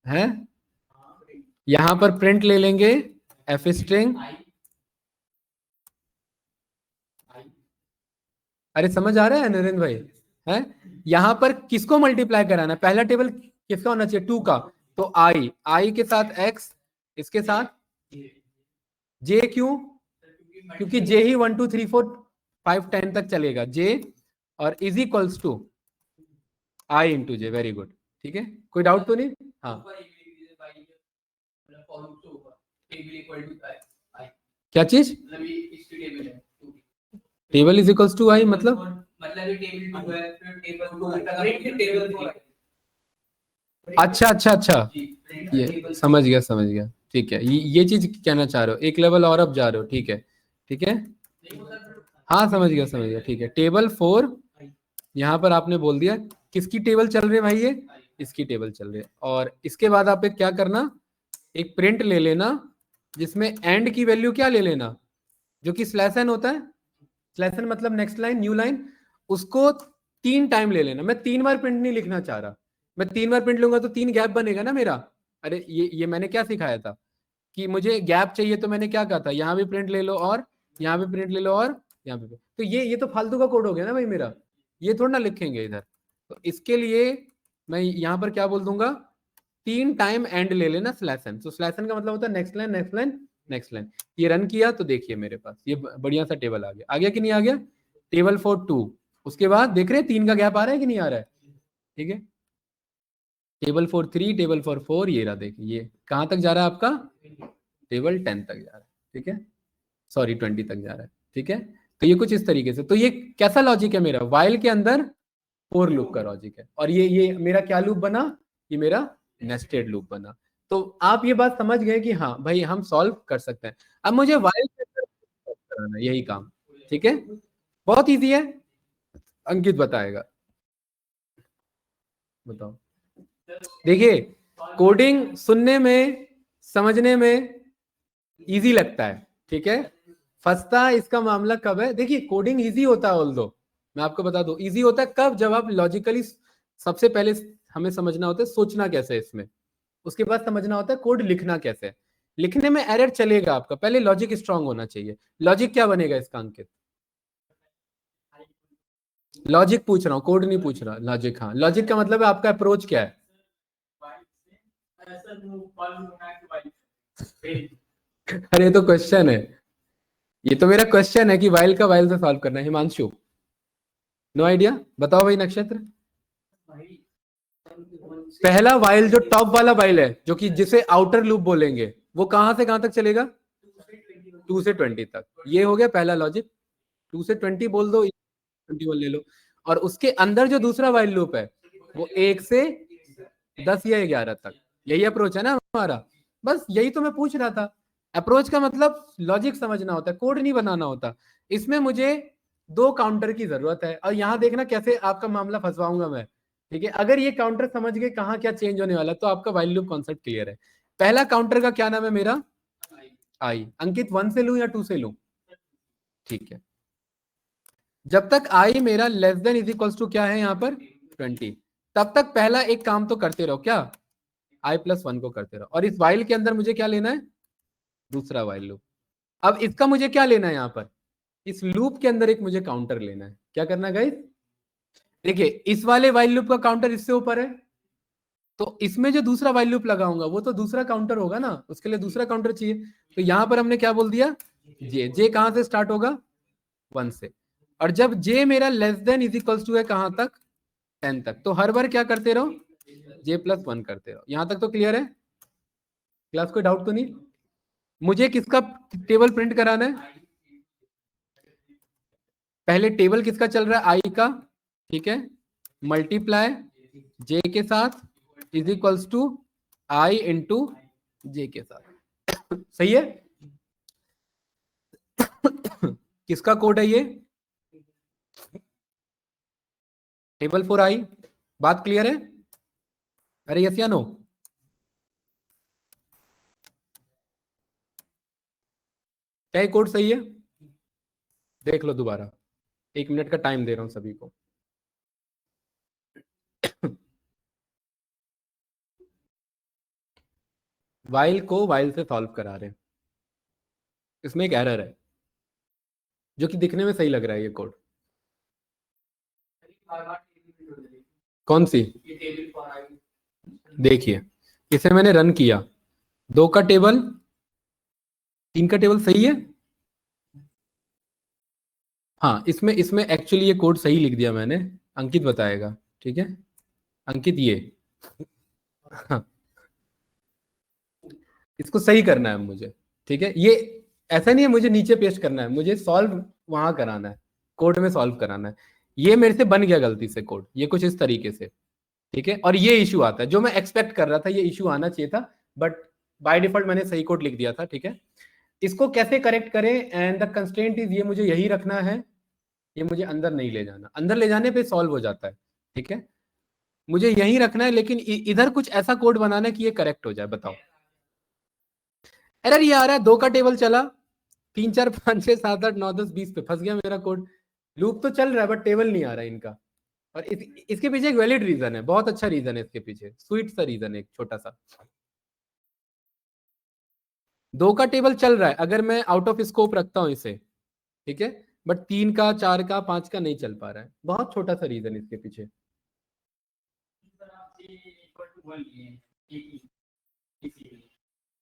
है यहां पर प्रिंट ले लेंगे एफ स्ट्रिंग। अरे समझ आ रहा है नरेंद्र भाई, है यहां पर किसको मल्टीप्लाई कराना है, पहला टेबल किसका होना चाहिए 2 का, तो आई के साथ x, इसके साथ जे, क्यों, क्योंकि जे ही 1 2 3 4 5 10 तक चलेगा जे, और is equals to I into J, very good, ठीक है, कोई डाउट तो नहीं, हाँ क्या चीज, table is equals to I मतलब अच्छा अच्छा अच्छा, ये समझ गया, ठीक है, ये चीज कहना चाह रहे हो, एक लेवल और अब जा रहे हो, ठीक है ठीक है, हाँ समझ गया, ठीक है। टेबल 4 यहाँ पर आपने बोल दिया, किसकी टेबल चल रही है भाई, ये इसकी टेबल चल रही है, और इसके बाद आप एक क्या करना, एक प्रिंट ले लेना जिसमें एंड की वैल्यू क्या ले लेना, जो कि स्लैश एन होता है, स्लैश एन मतलब नेक्स्ट लाइन न्यू लाइन, उसको 3 टाइम ले लेना। मैं 3 बार प्रिंट नहीं लिखना चाह रहा, मैं 3 बार प्रिंट लूंगा तो 3 गैप बनेगा ना मेरा। अरे ये मैंने क्या सिखाया था कि मुझे गैप चाहिए, तो मैंने क्या कहा था, यहाँ भी प्रिंट ले लो और यहाँ भी प्रिंट ले लो और यहाँ पे, तो ये तो फालतू का कोड हो गया ना भाई मेरा, ये थोड़ा ना लिखेंगे इधर। तो इसके लिए मैं यहाँ पर क्या बोल दूंगा, 3 टाइम एंड ले लेना स्लैश एन, तो स्लैश एन का मतलब होता है next line next line next line, ये रन किया तो देखिए मेरे पास ये बढ़िया सा टेबल आ गया कि नहीं आ गया, टेबल फॉर 2। उसके बाद देख रहे हैं 3 का गैप आ रहा है कि नहीं आ रहा है, ठीक है। टेबल फॉर 3, टेबल फॉर 4, ये रहा देखिए, ये कहां तक जा रहा है आपका, टेबल 10 तक जा रहा है, ठीक है, सॉरी 20 तक जा रहा है, ठीक है। तो ये कुछ इस तरीके से, तो ये कैसा लॉजिक है मेरा, वाइल के अंदर फोर लूप का लॉजिक है, और ये मेरा क्या लूप बना, ये मेरा नेस्टेड लूप बना। तो आप ये बात समझ गए कि हाँ भाई हम सॉल्व कर सकते हैं। अब मुझे वाइल के अंदर solve कराना है, यही काम, ठीक है, बहुत इजी है। अंकित बताएगा, बताओ। देखिए कोडिंग सुनने में समझने में इजी लगता है, ठीक है, फंसता इसका मामला कब है, देखिए कोडिंग इजी होता है ऑल दो, मैं आपको बता दूं इजी होता है कब, जब आप लॉजिकली, सबसे पहले हमें समझना होता है सोचना कैसे है इसमें, उसके बाद समझना होता है कोड लिखना कैसे है। लिखने में एरर चलेगा आपका, पहले लॉजिक स्ट्रांग होना चाहिए। लॉजिक क्या बनेगा इसका अंकित, लॉजिक पूछ रहा हूँ, कोड नहीं पूछ रहा, लॉजिक, हाँ लॉजिक का मतलब है आपका अप्रोच क्या है। अरे तो क्वेश्चन है, ये तो मेरा क्वेश्चन है कि वाइल का वाइल से सॉल्व करना है। हिमांशु, नो आइडिया, बताओ भाई नक्षत्र। पहला वाइल जो टॉप वाला वाइल है, जो कि जिसे आउटर लूप बोलेंगे, वो कहां से कहां तक चलेगा, 2 से 20 तक, ये हो गया पहला लॉजिक। 2 से 20 बोल दो, 21 ले लो, और उसके अंदर जो दूसरा वाइल लूप है वो 1 से 10 या 11 तक, यही अप्रोच है ना हमारा। बस यही तो मैं पूछ रहा था, अप्रोच का मतलब लॉजिक समझना होता है, कोड नहीं बनाना होता। इसमें मुझे 2 काउंटर की जरूरत है, और यहां देखना कैसे आपका मामला फंसवाऊंगा मैं, ठीक है। अगर ये काउंटर समझ गए कहाँ क्या चेंज होने वाला, तो आपका वाइल लूप कॉन्सेप्ट क्लियर है। पहला काउंटर का क्या नाम है मेरा, आई। अंकित 1 से लूं या 2 से लूं, ठीक है। जब तक आई मेरा less than is equals to क्या है यहाँ पर 20, तब तक पहला एक काम तो करते रहो, क्या, i+1 को करते रहो, और इस वाइल के अंदर मुझे क्या लेना है, दूसरा वाइल लूप। अब इसका मुझे क्या लेना है यहाँ पर, इस लूप के अंदर एक मुझे काउंटर लेना है, क्या करना है गाइस, देखिए इस वाले वाइल लूप का काउंटर इससे ऊपर है, तो इसमें जो दूसरा वाइल लूप लगाऊंगा वो तो दूसरा काउंटर होगा ना, उसके लिए दूसरा काउंटर चाहिए। तो यहां पर हमने क्या बोल दिया, जे कहां से स्टार्ट होगा, 1 से, और जब जे मेरा less than is equals to है कहां तक, 10 तक, तो हर बार क्या करते रहो, j+1 करते रहो। यहां तक तो क्लियर है, क्लास कोई डाउट तो नहीं। मुझे किसका टेबल प्रिंट कराना है, पहले टेबल किसका चल रहा है, आई का, ठीक है, मल्टीप्लाई जे के साथ is equals to I into J के साथ, सही है। किसका कोड है ये, टेबल फॉर आई, बात क्लियर है, अरे यस या नो, क्या ये कोड सही है, देख लो दोबारा, 1 मिनट का टाइम दे रहा हूं सभी को। वाइल को वाइल से सॉल्व करा रहे हैं, इसमें एक एरर है जो कि दिखने में सही लग रहा है ये कोड, कौन सी, देखिए इसे मैंने रन किया, 2 का टेबल, 3 का टेबल सही है, हाँ इसमें इसमें एक्चुअली ये कोड सही लिख दिया मैंने, अंकित बताएगा, ठीक है, अंकित ये, हाँ इसको सही करना है मुझे, ठीक है, ये ऐसा नहीं है मुझे नीचे पेस्ट करना है, मुझे सॉल्व वहां कराना है, कोड में सॉल्व कराना है। ये मेरे से बन गया गलती से कोड, ये कुछ इस तरीके से, ठीक है, और ये इशू आता है जो मैं एक्सपेक्ट कर रहा था, ये इशू आना चाहिए था, बट बाय डिफॉल्ट मैंने सही कोड लिख दिया था, ठीक है। इसको कैसे करेक्ट करें, एंड द कंस्ट्रेंट इज, ये मुझे यही रखना है, ये मुझे अंदर नहीं ले जाना, अंदर ले जाने पे सॉल्व हो जाता है, ठीक है, मुझे यही रखना है, लेकिन इधर कुछ ऐसा कोड बनाना है कि ये करेक्ट हो जाए, बताओ। एरर ये आ रहा है, 2 का टेबल चला, 3 4 5 6 7 8 9 10 20 पे फंस गया मेरा कोड, लूप तो चल रहा है बट टेबल नहीं आ रहा है इनका, और इसके पीछे एक वैलिड रीजन है, बहुत अच्छा रीजन है इसके पीछे, स्वीट सा रीजन है एक छोटा सा। 2 का टेबल चल रहा है अगर मैं आउट ऑफ स्कोप रखता हूं इसे, ठीक है, बट 3 का 4 का 5 का नहीं चल पा रहा है, बहुत छोटा सा रीजन इसके पीछे।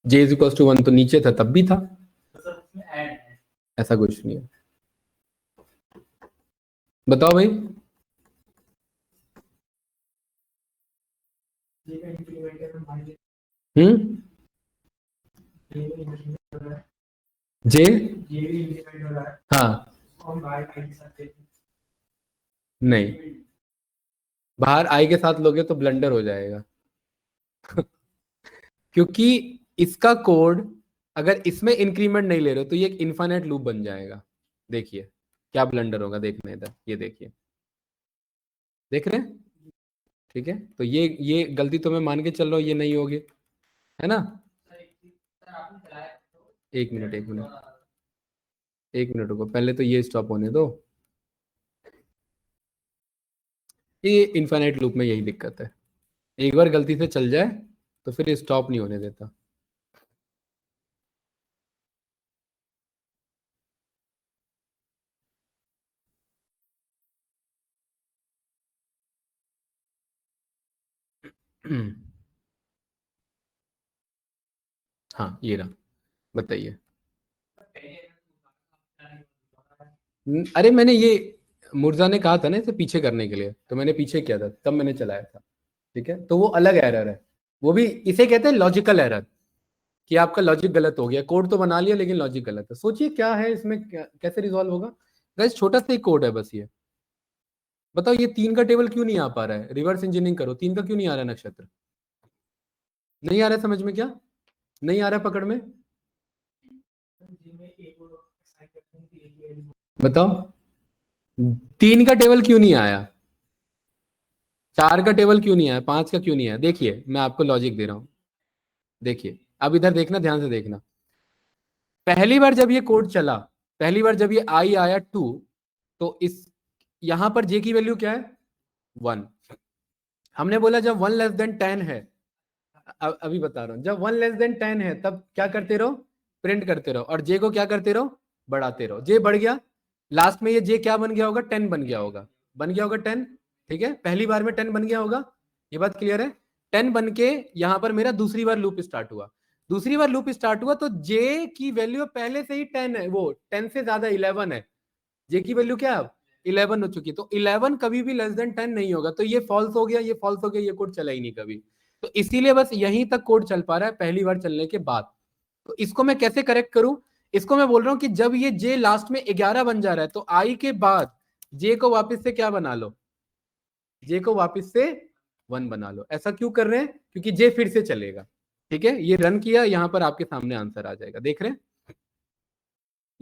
जे इज इक्वल टू 1 तो नीचे था तब भी था, ऐसा कुछ नहीं है। बताओ भाई। हम्म। जे, हाँ, नहीं, बाहर आई के साथ लोगे तो ब्लंडर हो जाएगा। क्योंकि इसका कोड अगर इसमें इंक्रीमेंट नहीं ले रहे हो तो ये एक इन्फाइनाइट लूप बन जाएगा। देखिए क्या ब्लंडर होगा, देखने इधर, ये देखिए, देख रहे हैं? ठीक है, तो ये गलती तो मैं मान के चल रहा हूँ ये नहीं होगी, है ना? एक मिनट, एक मिनट, एक मिनट रुको, पहले तो ये स्टॉप होने दो। ये इन्फाइनाइट लूप में यही दिक्कत है, एक बार गलती से चल जाए तो फिर स्टॉप नहीं होने देता। हाँ ये रहा, बताइए। अरे मैंने ये, मुर्जा ने कहा था ना इसे पीछे करने के लिए, तो मैंने पीछे किया था तब मैंने चलाया था। ठीक है, तो वो अलग एरर है, वो भी इसे कहते हैं लॉजिकल एरर, कि आपका लॉजिक गलत हो गया, कोड तो बना लिया लेकिन लॉजिक गलत है। सोचिए क्या है इसमें, कैसे रिजॉल्व होगा। गाइस छोटा सा ही कोड है बस ये। बताओ ये 3 का टेबल क्यों नहीं आ पा रहा है, रिवर्स इंजीनियरिंग करो, 3 का क्यों नहीं आ रहा है नक्षत्र? नहीं आ रहा है समझ में क्या? नहीं आ रहा है पकड़ में? बताओ 3 का टेबल क्यों नहीं आया, 4 का टेबल क्यों नहीं आया, 5 का क्यों नहीं आया? देखिए मैं आपको लॉजिक दे रहा हूँ, देखिए अब इधर देखना, ध्यान से देखना। पहली बार जब ये कोड चला, पहली बार जब ये आई आया 2, तो इस यहां पर जे की वैल्यू क्या है? 1। हमने बोला जब 1 <10 है, अभी बता रहा हूं, जब 1 <10 है तब क्या करते रहो, प्रिंट करते रहो, और जे को क्या करते रहो, बढ़ाते रहो। जे बढ़ गया, लास्ट में ये जे क्या बन गया होगा, 10 बन गया होगा, बन गया होगा 10। ठीक है, पहली बार में 10 बन गया होगा, ये बात क्लियर है? 10 बन के यहां पर मेरा दूसरी बार लूप स्टार्ट हुआ, दूसरी बार लूप स्टार्ट हुआ तो जे की वैल्यू पहले से ही 10 है, वो 10 से ज्यादा 11 है, जे की वैल्यू क्या है अब 11 हो चुकी, तो 11 कभी भी <10 नहीं होगा, तो ये फॉल्स हो गया, ये फॉल्स हो गया, ये कोड चला ही नहीं कभी। तो इसीलिए बस यहीं तक कोड चल पा रहा है पहली बार चलने के बाद। तो इसको मैं कैसे करेक्ट करूं? इसको मैं बोल रहा हूं कि जब ये जे लास्ट में 11 बन जा रहा है तो आई के बाद जे को वापस से क्या बना लो, जे को वापस से 1 बना लो। ऐसा क्यों कर रहे हैं? क्योंकि जे फिर से चलेगा। ठीक है, ये रन किया, यहां पर आपके सामने आंसर आ जाएगा, देख रहे हैं?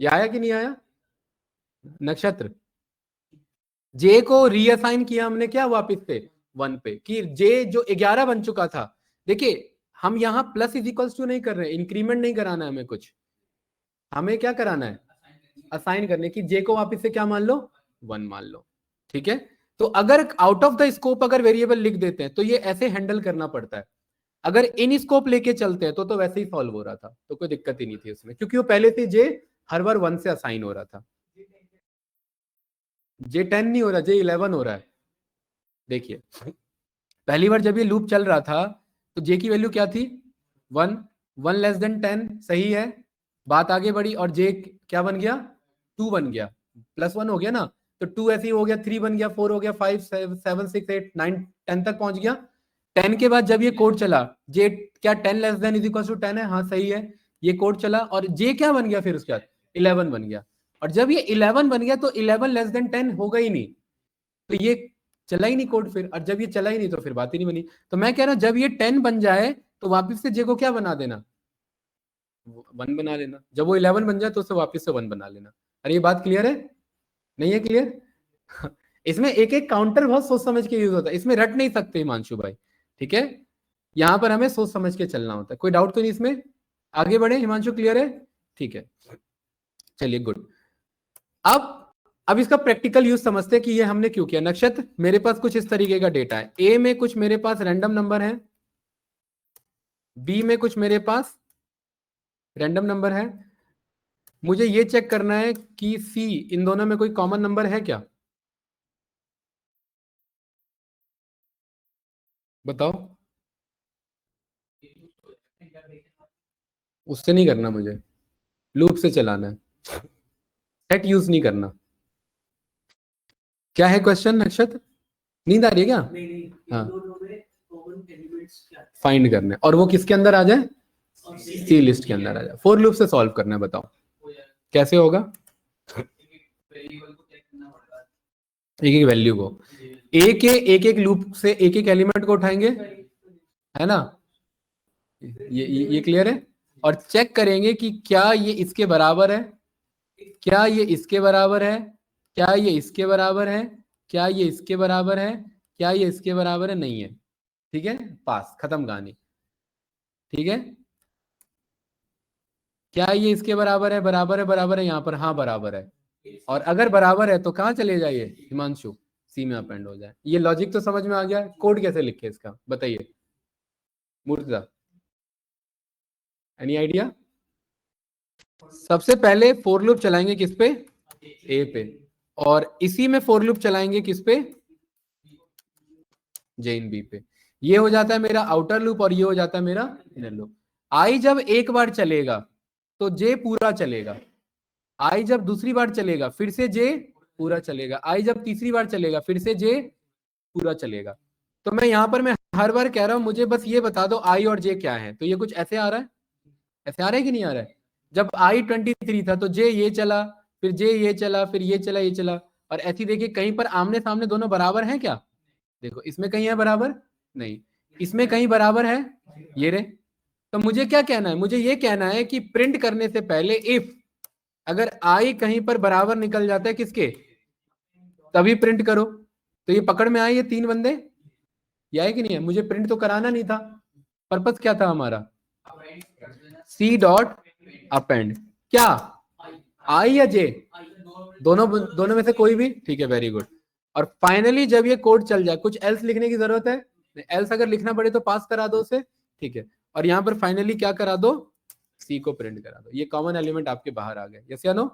ये आया कि नहीं आया नक्षत्र? जे को रीअसाइन किया हमने क्या वापस से 1 पे, कि जे जो 11 बन चुका था। देखिए हम यहाँ प्लस इज इक्वल्स टू नहीं कर रहे हैं, इंक्रीमेंट नहीं कराना है हमें कुछ, हमें क्या कराना है, असाइन करने की, जे को वापस से क्या मान लो, 1 मान लो। ठीक है, तो अगर आउट ऑफ द स्कोप अगर वेरिएबल लिख देते हैं तो ये ऐसे हैंडल करना पड़ता है। अगर इन स्कोप लेके चलते हैं तो वैसे ही सॉल्व हो रहा था, तो कोई दिक्कत ही नहीं थी उसमें, क्योंकि वो पहले से जे हर बार 1 से असाइन हो रहा था। जे 10 नहीं हो रहा, जे 11 हो रहा है। देखिए पहली बार जब ये लूप चल रहा था तो जे की वैल्यू क्या थी, 1, 1 <10 सही है, बात आगे बढ़ी और जे क्या बन गया, 2 बन गया, +1 हो गया ना, तो 2 ऐसे ही हो गया, 3 बन गया, 4 हो गया, 5 7 6 8 9 10 तक पहुंच गया। 10 के बाद जब ये कोड चला, जे क्या 10 <10 है, हाँ सही है, ये कोड चला और जे क्या बन गया फिर उसके बाद 11 बन गया, और जब ये 11 बन गया तो 11 <10 होगा ही नहीं, तो ये चला ही नहीं कोड फिर, और जब ये चला ही नहीं तो फिर बात ही नहीं बनी। तो मैं कह रहा हूं जब ये 10 बन जाए तो वापस से जे को क्या बना देना, 1 बना लेना, जब वो 11 बन जाए तो उसे वापस से 1 बना लेना। अरे ये बात क्लियर है, नहीं है क्लियर? इसमें एक एक काउंटर बहुत सोच समझ के यूज होता है, इसमें रट नहीं सकते हिमांशु भाई। ठीक है, यहां पर हमें सोच समझ के चलना होता है, कोई डाउट तो नहीं इसमें? आगे बढ़े हिमांशु, क्लियर है? ठीक है, चलिए गुड। अब अब इसका प्रैक्टिकल यूज समझते हैं कि ये हमने क्यों किया। नक्षत्र मेरे पास कुछ इस तरीके का डेटा है, ए में कुछ मेरे पास रैंडम नंबर है, बी में कुछ मेरे पास रैंडम नंबर है, मुझे ये चेक करना है कि सी, इन दोनों में कोई कॉमन नंबर है क्या? बताओ। उससे नहीं करना, मुझे लूप से चलाना है, सेट यूज नहीं करना। क्या है क्वेश्चन नक्षत्र? नींद आ रही है क्या? नहीं, हाँ, फाइंड करना है, और वो किसके अंदर आ जाए? सी लिस्ट के अंदर आ जाए। फोर लूप से सॉल्व करना है, बताओ कैसे होगा? एक एक वैल्यू को, एक एक लूप से एक एक एलिमेंट को उठाएंगे, है ना? ये क्लियर है? और चेक करेंगे कि क्या ये इसके बराबर है, क्या ये इसके बराबर है, क्या ये इसके बराबर है, क्या ये इसके बराबर है, क्या ये इसके बराबर है, नहीं है। ठीक है, पास, खत्म कहानी। ठीक है, क्या ये इसके बराबर है? बराबर है, बराबर है यहाँ पर, हाँ बराबर है। और अगर बराबर है तो कहाँ चले जाइए हिमांशु? सी में अपेंड हो जाए। ये लॉजिक तो समझ में आ गया। कोड कैसे लिखे इसका बताइए मुर्तजा, एनी आइडिया? सबसे पहले फोर लूप चलाएंगे किस पे? ए पे। और इसी में फोर लूप चलाएंगे किस पे? जे इन बी पे। ये हो जाता है मेरा आउटर लूप और ये हो जाता है मेरा इनर लूप। आई जब एक बार चलेगा तो जे पूरा चलेगा, आई जब दूसरी बार चलेगा फिर से जे पूरा चलेगा, आई जब तीसरी बार चलेगा फिर से जे पूरा चलेगा। तो मैं यहां पर मैं हर बार कह रहा हूं मुझे बस ये बता दो आई और जे क्या है। तो ये कुछ ऐसे आ रहा है, ऐसे आ रहा है कि नहीं आ रहा है? जब आई 23 था तो जे ये चला, फिर जे ये चला, फिर ये चला, ये चला। और ऐसी देखिए कहीं पर आमने सामने दोनों बराबर हैं क्या? देखो इसमें कहीं है बराबर? नहीं। इसमें कहीं बराबर है? ये रे। तो मुझे क्या कहना है? मुझे ये कहना है कि प्रिंट करने से पहले इफ अगर आई कहीं पर बराबर निकल जाता है किसके, तभी प्रिंट करो। तो ये पकड़ में आए ये तीन बंदे, ये आए कि नहीं है? मुझे प्रिंट तो कराना नहीं था, पर्पस क्या था हमारा? सी डॉट अपेंड क्या, आई या जे? दोनों, दोनों में से कोई भी, ठीक है, वेरी गुड। और फाइनली जब ये कोड चल जाए, कुछ एल्स लिखने की जरूरत है? एल्स अगर लिखना पड़े तो पास करा दो उसे, ठीक है। और यहाँ पर फाइनली क्या करा दो? सी को प्रिंट करा दो। ये कॉमन एलिमेंट आपके बाहर आ गए, यस या नो?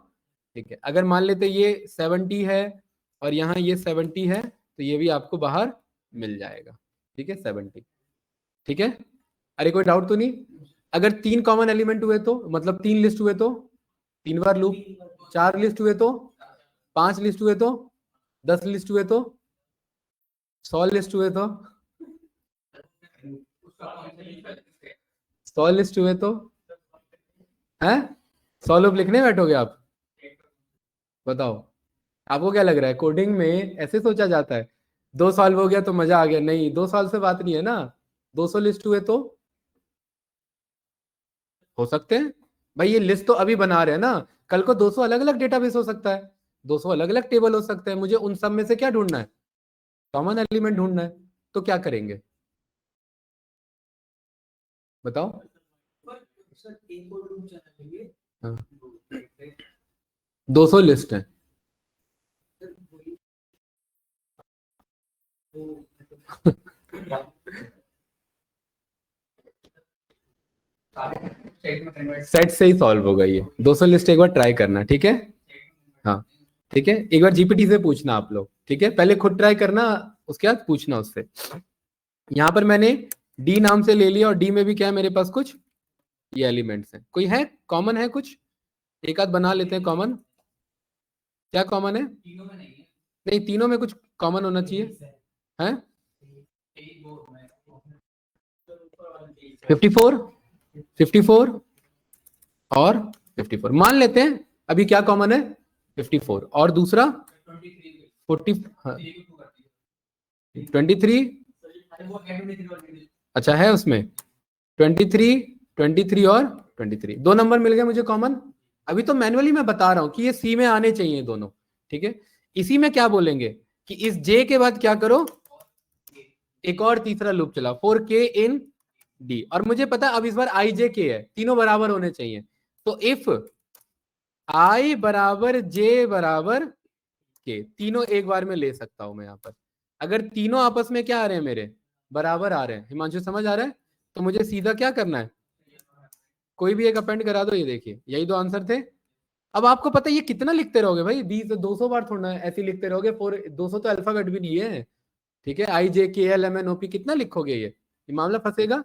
ठीक है, अगर मान लेते ये 70 है और यहाँ ये 70 है तो ये भी आपको बाहर मिल जाएगा। ठीक है, 70। ठीक है, अरे कोई डाउट तो नहीं? अगर तीन कॉमन एलिमेंट हुए तो, मतलब तीन लिस्ट हुए तो, तीन बार लूप, चार लिस्ट हुए तो, पांच लिस्ट हुए तो, 10 लिस्ट हुए तो, 100 लिस्ट हुए तो, 100 लिस्ट हुए तो, हैं? 100 लूप लिखने बैठोगे आप? बताओ, आपको क्या लग रहा है कोडिंग में ऐसे सोचा जाता है 2 साल हो गया तो मजा आ गया? नहीं, 2 साल से बात नहीं है ना। 200 लिस्ट हुए तो हो सकते हैं भाई, ये लिस्ट तो अभी बना रहे हैं ना, कल को 200 अलग अलग डेटाबेस हो सकता है, 200 अलग अलग टेबल हो सकते हैं, मुझे उन सब में से क्या ढूंढना है? कॉमन एलिमेंट ढूंढना है। तो क्या करेंगे बताओ? हाँ, 200 लिस्ट है। सेट से ही सॉल्व होगा ये 200 लिस्ट, एक बार ट्राई करना, ठीक है? हाँ, ठीक है, एक बार जीपीटी से पूछना आप लोग, ठीक है? पहले खुद ट्राई करना, उसके बाद पूछना उससे। यहाँ पर मैंने डी नाम से ले लिया और डी में भी क्या है मेरे पास? कुछ ये एलिमेंट्स हैं। कोई है कॉमन? है कुछ? एक आध बना लेते हैं कॉमन। क्या कॉमन है? नहीं, तीनों में कुछ कॉमन होना चाहिए। है 54, 54 और 54 मान लेते हैं। अभी क्या कॉमन है? 54 और दूसरा 40, 23। अच्छा है उसमें 23, 23 और 23, दो नंबर मिल गए मुझे कॉमन। अभी तो मैनुअली मैं बता रहा हूं कि ये सी में आने चाहिए दोनों, ठीक है? इसी में क्या बोलेंगे कि इस जे के बाद क्या करो, एक और तीसरा लूप चला, 4k इन डी। और मुझे पता अब इस बार आई जे के है, तीनों बराबर होने चाहिए। तो इफ आई बराबर जे बराबर के, तीनों एक बार में ले सकता हूं मैं यहाँ पर। अगर तीनों आपस में क्या आ रहे हैं मेरे? बराबर आ रहे हैं। हिमांशु समझ आ रहा है? तो मुझे सीधा क्या करना है? कोई भी एक अपेंड करा दो। ये देखिए यही दो आंसर थे। अब आपको पता है ये कितना लिखते रहोगे भाई? 200 बार थोड़ा ऐसे लिखते रहोगे। 200 तो अल्फाबेट भी नहीं है, ठीक है? I J K L M N O P कितना लिखोगे? ये मामला फंसेगा।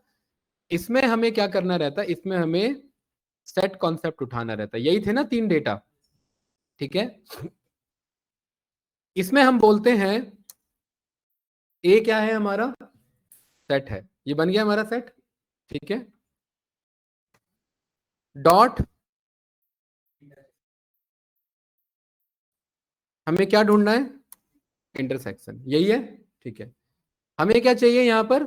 इसमें हमें क्या करना रहता है? इसमें हमें सेट कॉन्सेप्ट उठाना रहता है। यही थे ना 3 डेटा, ठीक है। इसमें हम बोलते हैं ए क्या है हमारा, सेट है, ये बन गया हमारा सेट, ठीक है। डॉट हमें क्या ढूंढना है, इंटरसेक्शन, यही है, ठीक है। हमें क्या चाहिए यहां पर,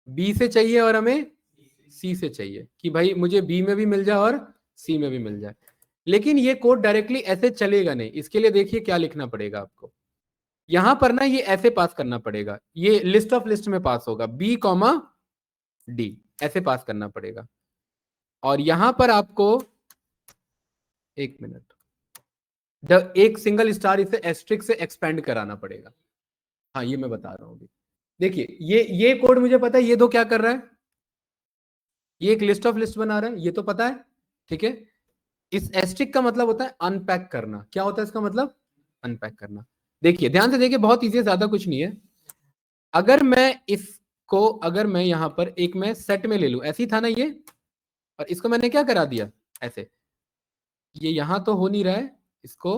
बी से चाहिए और हमें सी से चाहिए कि भाई मुझे बी में भी मिल जाए और सी में भी मिल जाए। लेकिन ये कोड डायरेक्टली ऐसे चलेगा नहीं, इसके लिए देखिए क्या लिखना पड़ेगा आपको। यहां पर ना ये ऐसे पास करना पड़ेगा, ये लिस्ट ऑफ लिस्ट में पास होगा, बी कॉमा डी ऐसे पास करना पड़ेगा। और यहां पर आपको एक मिनट, एक सिंगल स्टार इसे एस्ट्रिक से एक्सपेंड कराना पड़ेगा। हाँ ये मैं बता रहा हूं अभी। देखिए ये कोड मुझे पता है, ये दो क्या कर रहा है, ये एक लिस्ट ऑफ लिस्ट बना रहा है, ये तो पता है, ठीक है। इस एस्ट्रिक का मतलब होता है अनपैक करना। क्या होता है इसका मतलब, अनपैक करना। देखिए ध्यान से देखिए, बहुत इजी है, ज्यादा कुछ नहीं है। अगर मैं इसको, अगर मैं यहां पर एक मैं सेट में ले लूं, ऐसी था ना ये, और इसको मैंने क्या करा दिया ऐसे, ये यहां तो हो नहीं रहा है, इसको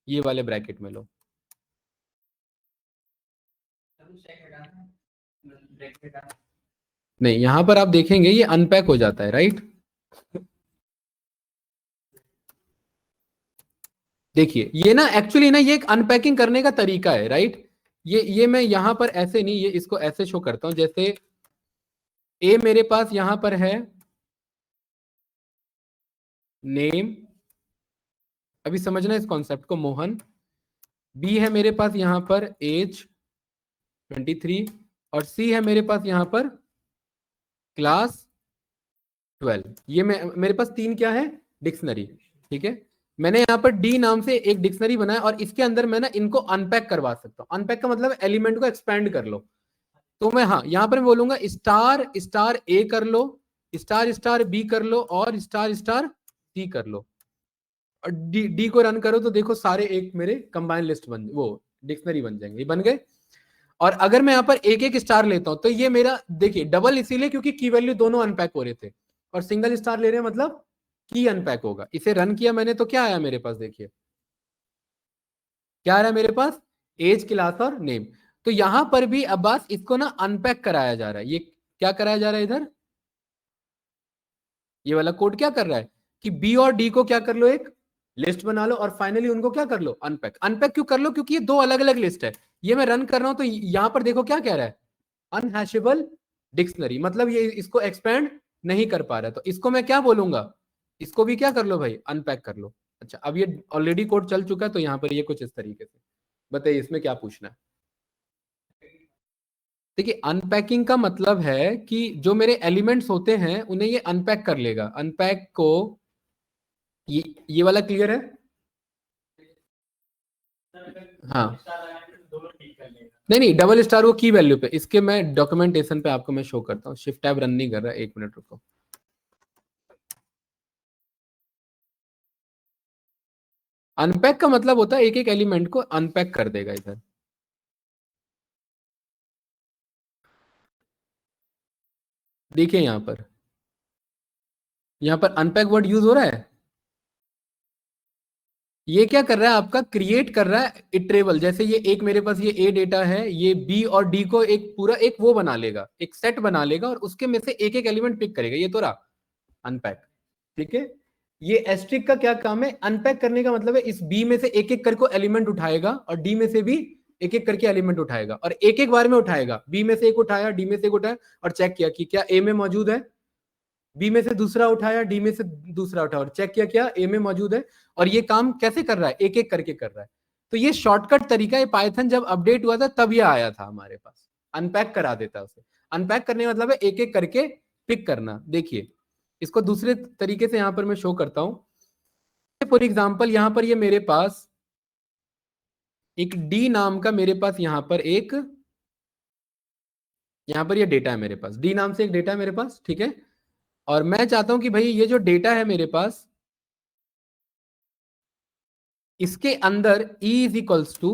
ये वाले ब्रैकेट में लो। नहीं, यहां पर आप देखेंगे ये अनपैक हो जाता है, राइट। देखिए ये ना एक्चुअली ना ये एक अनपैकिंग करने का तरीका है, राइट। ये मैं यहां पर ऐसे नहीं, ये इसको ऐसे शो करता हूं, जैसे ए मेरे पास यहां पर है नेम, अभी समझना इस कॉन्सेप्ट को, मोहन। बी है मेरे पास यहां पर एज 23, और सी है मेरे पास यहां पर क्लास 12। ये मेरे पास 3 क्या है, डिक्शनरी, ठीक है। मैंने यहाँ पर डी नाम से एक डिक्शनरी बनाया और इसके अंदर मैं ना इनको अनपैक करवा सकता हूँ। अनपैक का मतलब एलिमेंट को एक्सपेंड कर लो। तो मैं, हाँ यहाँ पर मैं बोलूंगा स्टार स्टार ए कर लो, स्टार स्टार बी कर लो, और स्टार स्टार सी कर लो, और डी को रन करो तो देखो सारे एक मेरे कंबाइन लिस्ट बन, वो डिक्शनरी बन जाएंगे, ये बन गए। और अगर मैं यहाँ पर एक एक स्टार लेता हूं तो ये मेरा, देखिए डबल इसीलिए क्योंकि की वैल्यू दोनों अनपैक हो रहे थे, और सिंगल स्टार ले रहे हैं मतलब की अनपैक होगा। इसे रन किया मैंने तो क्या आया मेरे पास, देखिए क्या आ रहा है मेरे पास, एज क्लास और नेम। तो यहां पर भी अब्बास इसको ना अनपैक कराया जा रहा है। ये क्या कराया जा रहा है इधर, ये वाला कोड क्या कर रहा है कि बी और डी को क्या कर लो, एक लिस्ट बना लो, और फाइनली उनको क्या कर लो, अनपैक। अनपैक क्यों कर लो, क्योंकि ये दो अलग अलग लिस्ट है। ये मैं रन कर रहा हूं तो यहां पर देखो क्या कह रहा है, अनहैशेबल डिक्शनरी, मतलब ये इसको एक्सपेंड नहीं कर पा रहा। तो इसको मैं क्या बोलूंगा, इसको भी क्या कर लो भाई, अनपैक कर लो। अच्छा अब ये ऑलरेडी कोड चल चुका है, तो यहाँ पर ये कुछ इस तरीके से, बताइए इसमें क्या पूछना है। देखिए अनपैकिंग का मतलब है कि जो मेरे एलिमेंट्स होते हैं उन्हें ये अनपैक कर लेगा। अनपैक को ये वाला क्लियर है, हाँ। नहीं नहीं, डबल स्टार वो की वैल्यू पे, इसके मैं डॉक्यूमेंटेशन पे आपको मैं शो करता हूँ। शिफ्ट टैब रन नहीं कर रहा है, 1 मिनट रुको। अनपैक का मतलब होता है एक एक एलिमेंट को अनपैक कर देगा इधर। देखिए यहाँ पर अनपैक वर्ड यूज हो रहा है। ये क्या कर रहा है, आपका क्रिएट कर रहा है इटरेबल। जैसे ये एक मेरे पास ये ए डेटा है, ये बी और डी को एक पूरा एक वो बना लेगा, एक सेट बना लेगा, और उसके में से एक एक एलिमेंट पिक करेगा। ये तो रहा अनपैक, ठीक है। ये एस्ट्रिक का क्या काम है, अनपैक करने का मतलब है इस बी में से एक एक करके एलिमेंट उठाएगा, और डी में से भी एक एक करके एलिमेंट उठाएगा, और एक एक बार में उठाएगा। बी में से एक उठाया, डी में से एक उठाया, और चेक किया कि क्या ए में मौजूद है। बी में से दूसरा उठाया, डी में से दूसरा उठाया, और चेक किया क्या ए में मौजूद है। और ये काम कैसे कर रहा है, एक एक करके कर रहा है। तो ये शॉर्टकट तरीका, ये पाइथन जब अपडेट हुआ था तब ये आया था हमारे पास, अनपैक करा देता उसे। अनपैक करने का मतलब है एक एक करके पिक करना। देखिए इसको दूसरे तरीके से यहां पर मैं शो करता हूं। फॉर एग्जाम्पल यहां पर ये मेरे पास एक डी नाम का, मेरे पास यहां पर एक, यहां पर ये डेटा है मेरे पास, डी नाम से एक डेटा है मेरे पास, ठीक है। और मैं चाहता हूं कि भाई ये जो डेटा है मेरे पास, इसके अंदर E इज इक्वल्स टू,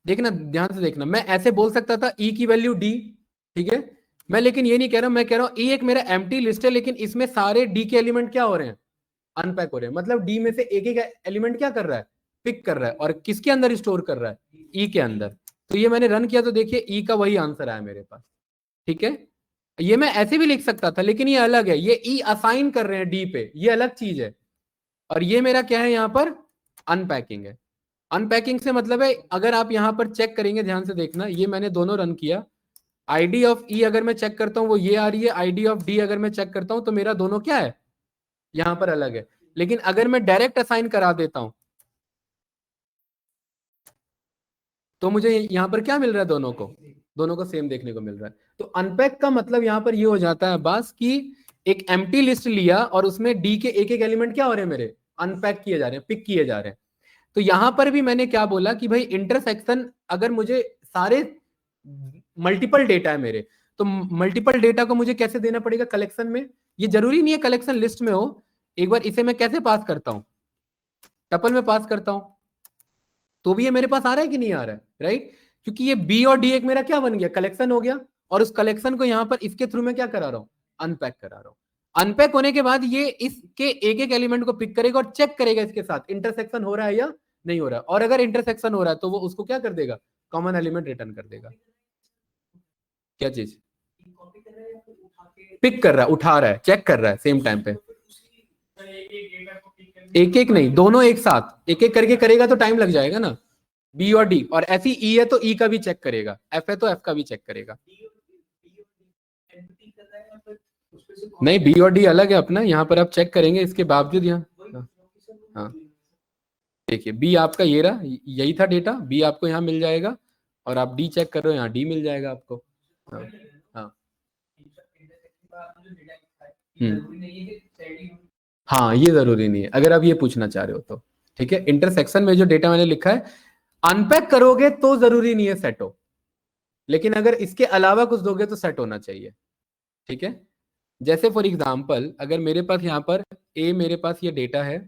देखना ध्यान से देखना, मैं ऐसे बोल सकता था E की वैल्यू D, ठीक है। मैं लेकिन ये नहीं कह रहा हूं, मैं कह रहा हूं ये एक मेरा एम्प्टी लिस्ट है, लेकिन इसमें सारे डी के एलिमेंट क्या हो रहे हैं, अनपैक हो रहे हैं। मतलब डी में से एक एक एलिमेंट क्या कर रहा है, पिक कर रहा है, और किसके अंदर स्टोर कर रहा है, ई के अंदर। तो ये मैंने रन किया तो देखिए ई का वही आंसर आया मेरे पास। ठीक है, ये मैं ऐसे भी लिख सकता था, लेकिन ये अलग है, ये ई असाइन कर रहे हैं डी पे, ये अलग चीज है। और ये मेरा क्या है यहाँ पर, अनपैकिंग है। अनपैकिंग से मतलब है, अगर आप यहाँ पर चेक करेंगे, ध्यान से देखना, ये मैंने दोनों रन किया, आईडी ऑफ ई अगर मैं चेक करता हूं वो ये आ रही है, आईडी ऑफ डी अगर मैं चेक करता हूं तो मेरा दोनों क्या है, यहां पर अलग है। लेकिन अगर मैं डायरेक्ट असाइन करा देता हूं तो मुझे यहां पर क्या मिल रहा है, दोनों को सेम देखने को मिल रहा है। तो अनपैक का मतलब यहां पर ये हो जाता है बस कि एक एम्प्टी लिस्ट लिया और उसमें डी के एक एक एलिमेंट क्या हो रहे हैं मेरे, अनपैक किए जा रहे हैं, पिक किए जा रहे हैं। तो यहां पर भी मैंने क्या बोला कि भाई इंटरसेक्शन, अगर मुझे सारे मल्टीपल डेटा है मेरे, तो मल्टीपल डेटा को मुझे कैसे देना पड़ेगा कलेक्शन में। ये जरूरी नहीं है कलेक्शन लिस्ट में हो, एक बार इसे मैं कैसे पास करता हूं, टपल में पास करता हूं, तो भी ये मेरे पास आ रहा है कि नहीं आ रहा है, राइट। क्योंकि ये बी और डी एक मेरा क्या बन गया, कलेक्शन हो गया, और उस कलेक्शन को यहां पर इसके थ्रू में क्या करा रहा हूं, अनपैक करा रहा हूं। अनपैक होने के बाद ये इसके एक एक एलिमेंट को पिक करेगा और चेक करेगा इसके साथ इंटरसेक्शन हो रहा है या नहीं हो रहा है, और अगर इंटरसेक्शन हो रहा है तो वो उसको क्या कर देगा, कॉमन एलिमेंट रिटर्न कर देगा। क्या चीज, पिक कर रहा है, उठा रहा है, चेक कर रहा है सेम टाइम पे, एक एक नहीं, दोनों एक साथ एक एक करके करेगा तो टाइम लग जाएगा ना। बी और डी, और ऐसी ई है तो ई का भी चेक करेगा, एफ है तो एफ का भी चेक करेगा। नहीं, बी और डी अलग है अपना, यहाँ पर आप चेक करेंगे इसके बावजूद यहाँ। हाँ, हाँ, देखिए बी आपका ये रहा, यही था डेटा, बी आपको यहाँ मिल जाएगा, और आप डी चेक कर रहे हो, यहाँ डी मिल जाएगा आपको। हाँ, हाँ, हाँ, ये जरूरी नहीं है अगर आप ये पूछना चाह रहे हो तो। ठीक है, इंटरसेक्शन में जो डेटा मैंने लिखा है, अनपैक करोगे तो जरूरी नहीं है सेट हो, लेकिन अगर इसके अलावा कुछ दोगे तो सेट होना चाहिए। ठीक है, जैसे फॉर एग्जाम्पल अगर मेरे पास यहाँ पर ए, मेरे पास ये डेटा है,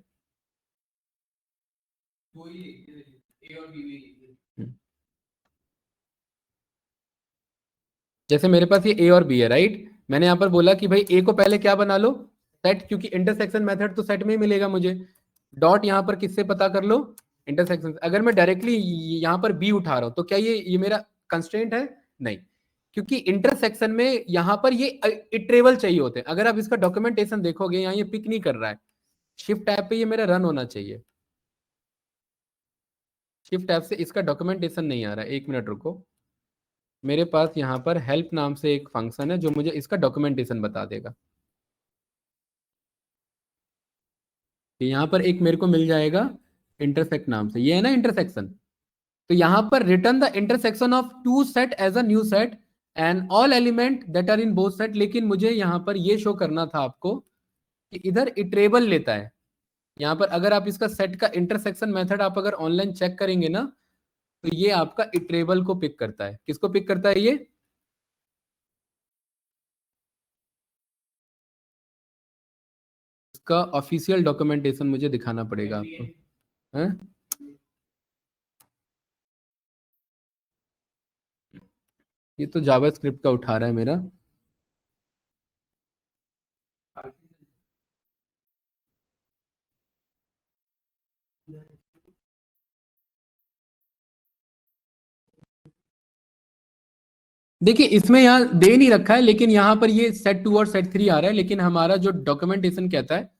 जैसे मेरे पास ये ए और बी है, राइट। मैंने यहाँ पर बोला कि भाई ए को पहले क्या बना लो, सेट, क्योंकि इंटरसेक्शन मेथड तो सेट में ही मिलेगा मुझे। डॉट यहाँ पर किससे पता कर लो, इंटरसेक्शन। अगर मैं डायरेक्टली यहाँ पर बी उठा रहा हूँ तो क्या ये मेरा कंस्ट्रेंट है, नहीं, क्योंकि इंटरसेक्शन में यहाँ पर ये इटरेबल चाहिए होते हैं। अगर आप इसका डॉक्यूमेंटेशन देखोगे, यहाँ ये पिक नहीं कर रहा है, शिफ्ट टैब पे ये मेरा रन होना चाहिए, शिफ्ट टैब से इसका डॉक्यूमेंटेशन नहीं आ रहा है, एक मिनट रुको। मेरे पास यहाँ पर हेल्प नाम से एक फंक्शन है जो मुझे इसका डॉक्यूमेंटेशन बता देगा। कि यहाँ पर एक मेरे को मिल जाएगा इंटरसेक्ट नाम से, ये है ना इंटरसेक्शन। तो यहाँ पर return the intersection of two set as a new set and all element that are in both set. लेकिन मुझे यहाँ पर ये शो करना था आपको कि इधर इटरेबल लेता है। यहाँ पर अगर आप इसका सेट का इंटरसेक्शन मेथड आप अगर ऑनलाइन चेक करेंगे ना, तो ये आपका इटरेबल को पिक करता है। किसको पिक करता है ये, इसका ऑफिशियल डॉक्यूमेंटेशन मुझे दिखाना पड़ेगा आपको, है? ये तो जावास्क्रिप्ट का उठा रहा है मेरा। देखिए इसमें यहाँ दे नहीं रखा है, लेकिन यहाँ पर ये सेट 2 और सेट 3 आ रहा है, लेकिन हमारा जो डॉक्यूमेंटेशन कहता है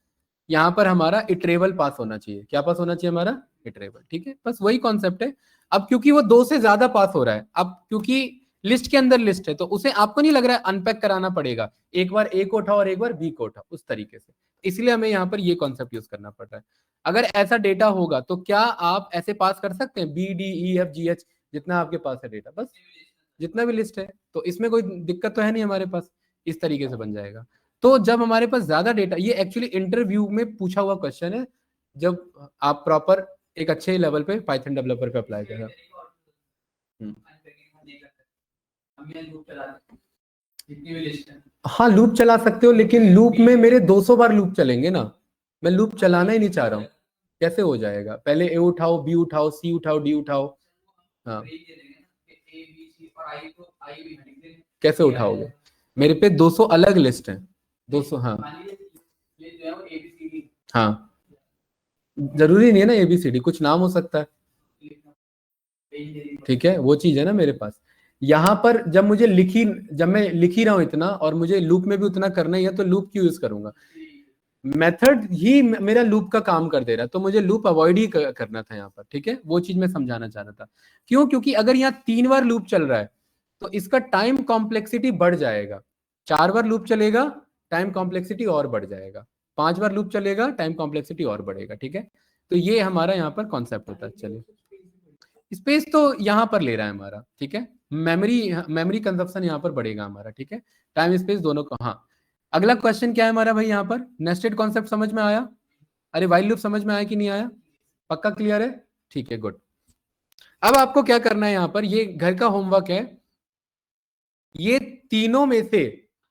यहाँ पर हमारा इटरेबल पास होना चाहिए। क्या पास होना चाहिए हमारा, इटरेबल। ठीक है, बस वही कॉन्सेप्ट है। अब क्योंकि वो 2 से ज्यादा पास हो रहा है, अब क्योंकि लिस्ट के अंदर लिस्ट है, तो उसे आपको नहीं लग रहा है अनपैक कराना पड़ेगा, एक बार ए को उठाओ और एक बार बी को उठाओ, उस तरीके से। इसलिए हमें यहाँ पर ये कॉन्सेप्ट यूज करना पड़ रहा है। अगर ऐसा डेटा होगा तो क्या आप ऐसे पास कर सकते हैं, B D E F G H, जितना आपके पास है डेटा, बस जितना भी लिस्ट है, तो इसमें कोई दिक्कत तो है नहीं हमारे पास, इस तरीके से बन जाएगा। तो जब हमारे पास ज्यादा डेटा, ये एक्चुअली इंटरव्यू में पूछा हुआ क्वेश्चन है, जब आप प्रॉपर एक अच्छे लेवल पे पाइथन डेवलपर पे अप्लाई करें। हाँ, लूप चला सकते हो, लेकिन लूप में मेरे 200 बार लूप चलेंगे ना, मैं लूप चलाना ही नहीं चाह रहा हूँ। कैसे हो जाएगा, पहले ए उठाओ, बी उठाओ, सी उठाओ, डी उठाओ। हाँ, कैसे उठाओगे, मेरे पे 200 अलग लिस्ट है, 200। हाँ हाँ, जरूरी नहीं है ना एबीसीडी, कुछ नाम हो सकता है, ठीक है, वो चीज है ना मेरे पास। यहाँ पर जब मैं लिख ही रहा हूं इतना और मुझे लूप में भी उतना करना ही है, तो लूप क्यों यूज करूंगा? मेथड ही मेरा लूप का काम कर दे रहा है, तो मुझे लूप अवॉइड ही करना था यहाँ पर, ठीक है, वो चीज मैं समझाना चाह रहा था। क्यों? क्योंकि अगर यहाँ 3 बार लूप चल रहा है तो इसका टाइम कॉम्प्लेक्सिटी बढ़ जाएगा। 4 बार लूप चलेगा, टाइम कॉम्प्लेक्सिटी और बढ़ जाएगा। 5 बार लूप चलेगा, टाइम कॉम्प्लेक्सिटी और बढ़ेगा, ठीक है। तो ये हमारा यहाँ पर कॉन्सेप्ट होता है। चलिए, स्पेस तो यहाँ पर ले रहा है हमारा, ठीक है। मेमोरी मेमोरी कंजप्शन यहाँ पर बढ़ेगा हमारा, ठीक है। टाइम स्पेस दोनों को। हाँ, अगला क्वेश्चन क्या है हमारा भाई? यहाँ पर नेस्टेड कॉन्सेप्ट समझ में आया? अरे वाइल लूप समझ में आया कि नहीं आया? पक्का क्लियर है? ठीक है, गुड। अब आपको क्या करना है यहाँ पर, ये घर का होमवर्क है। ये तीनों में से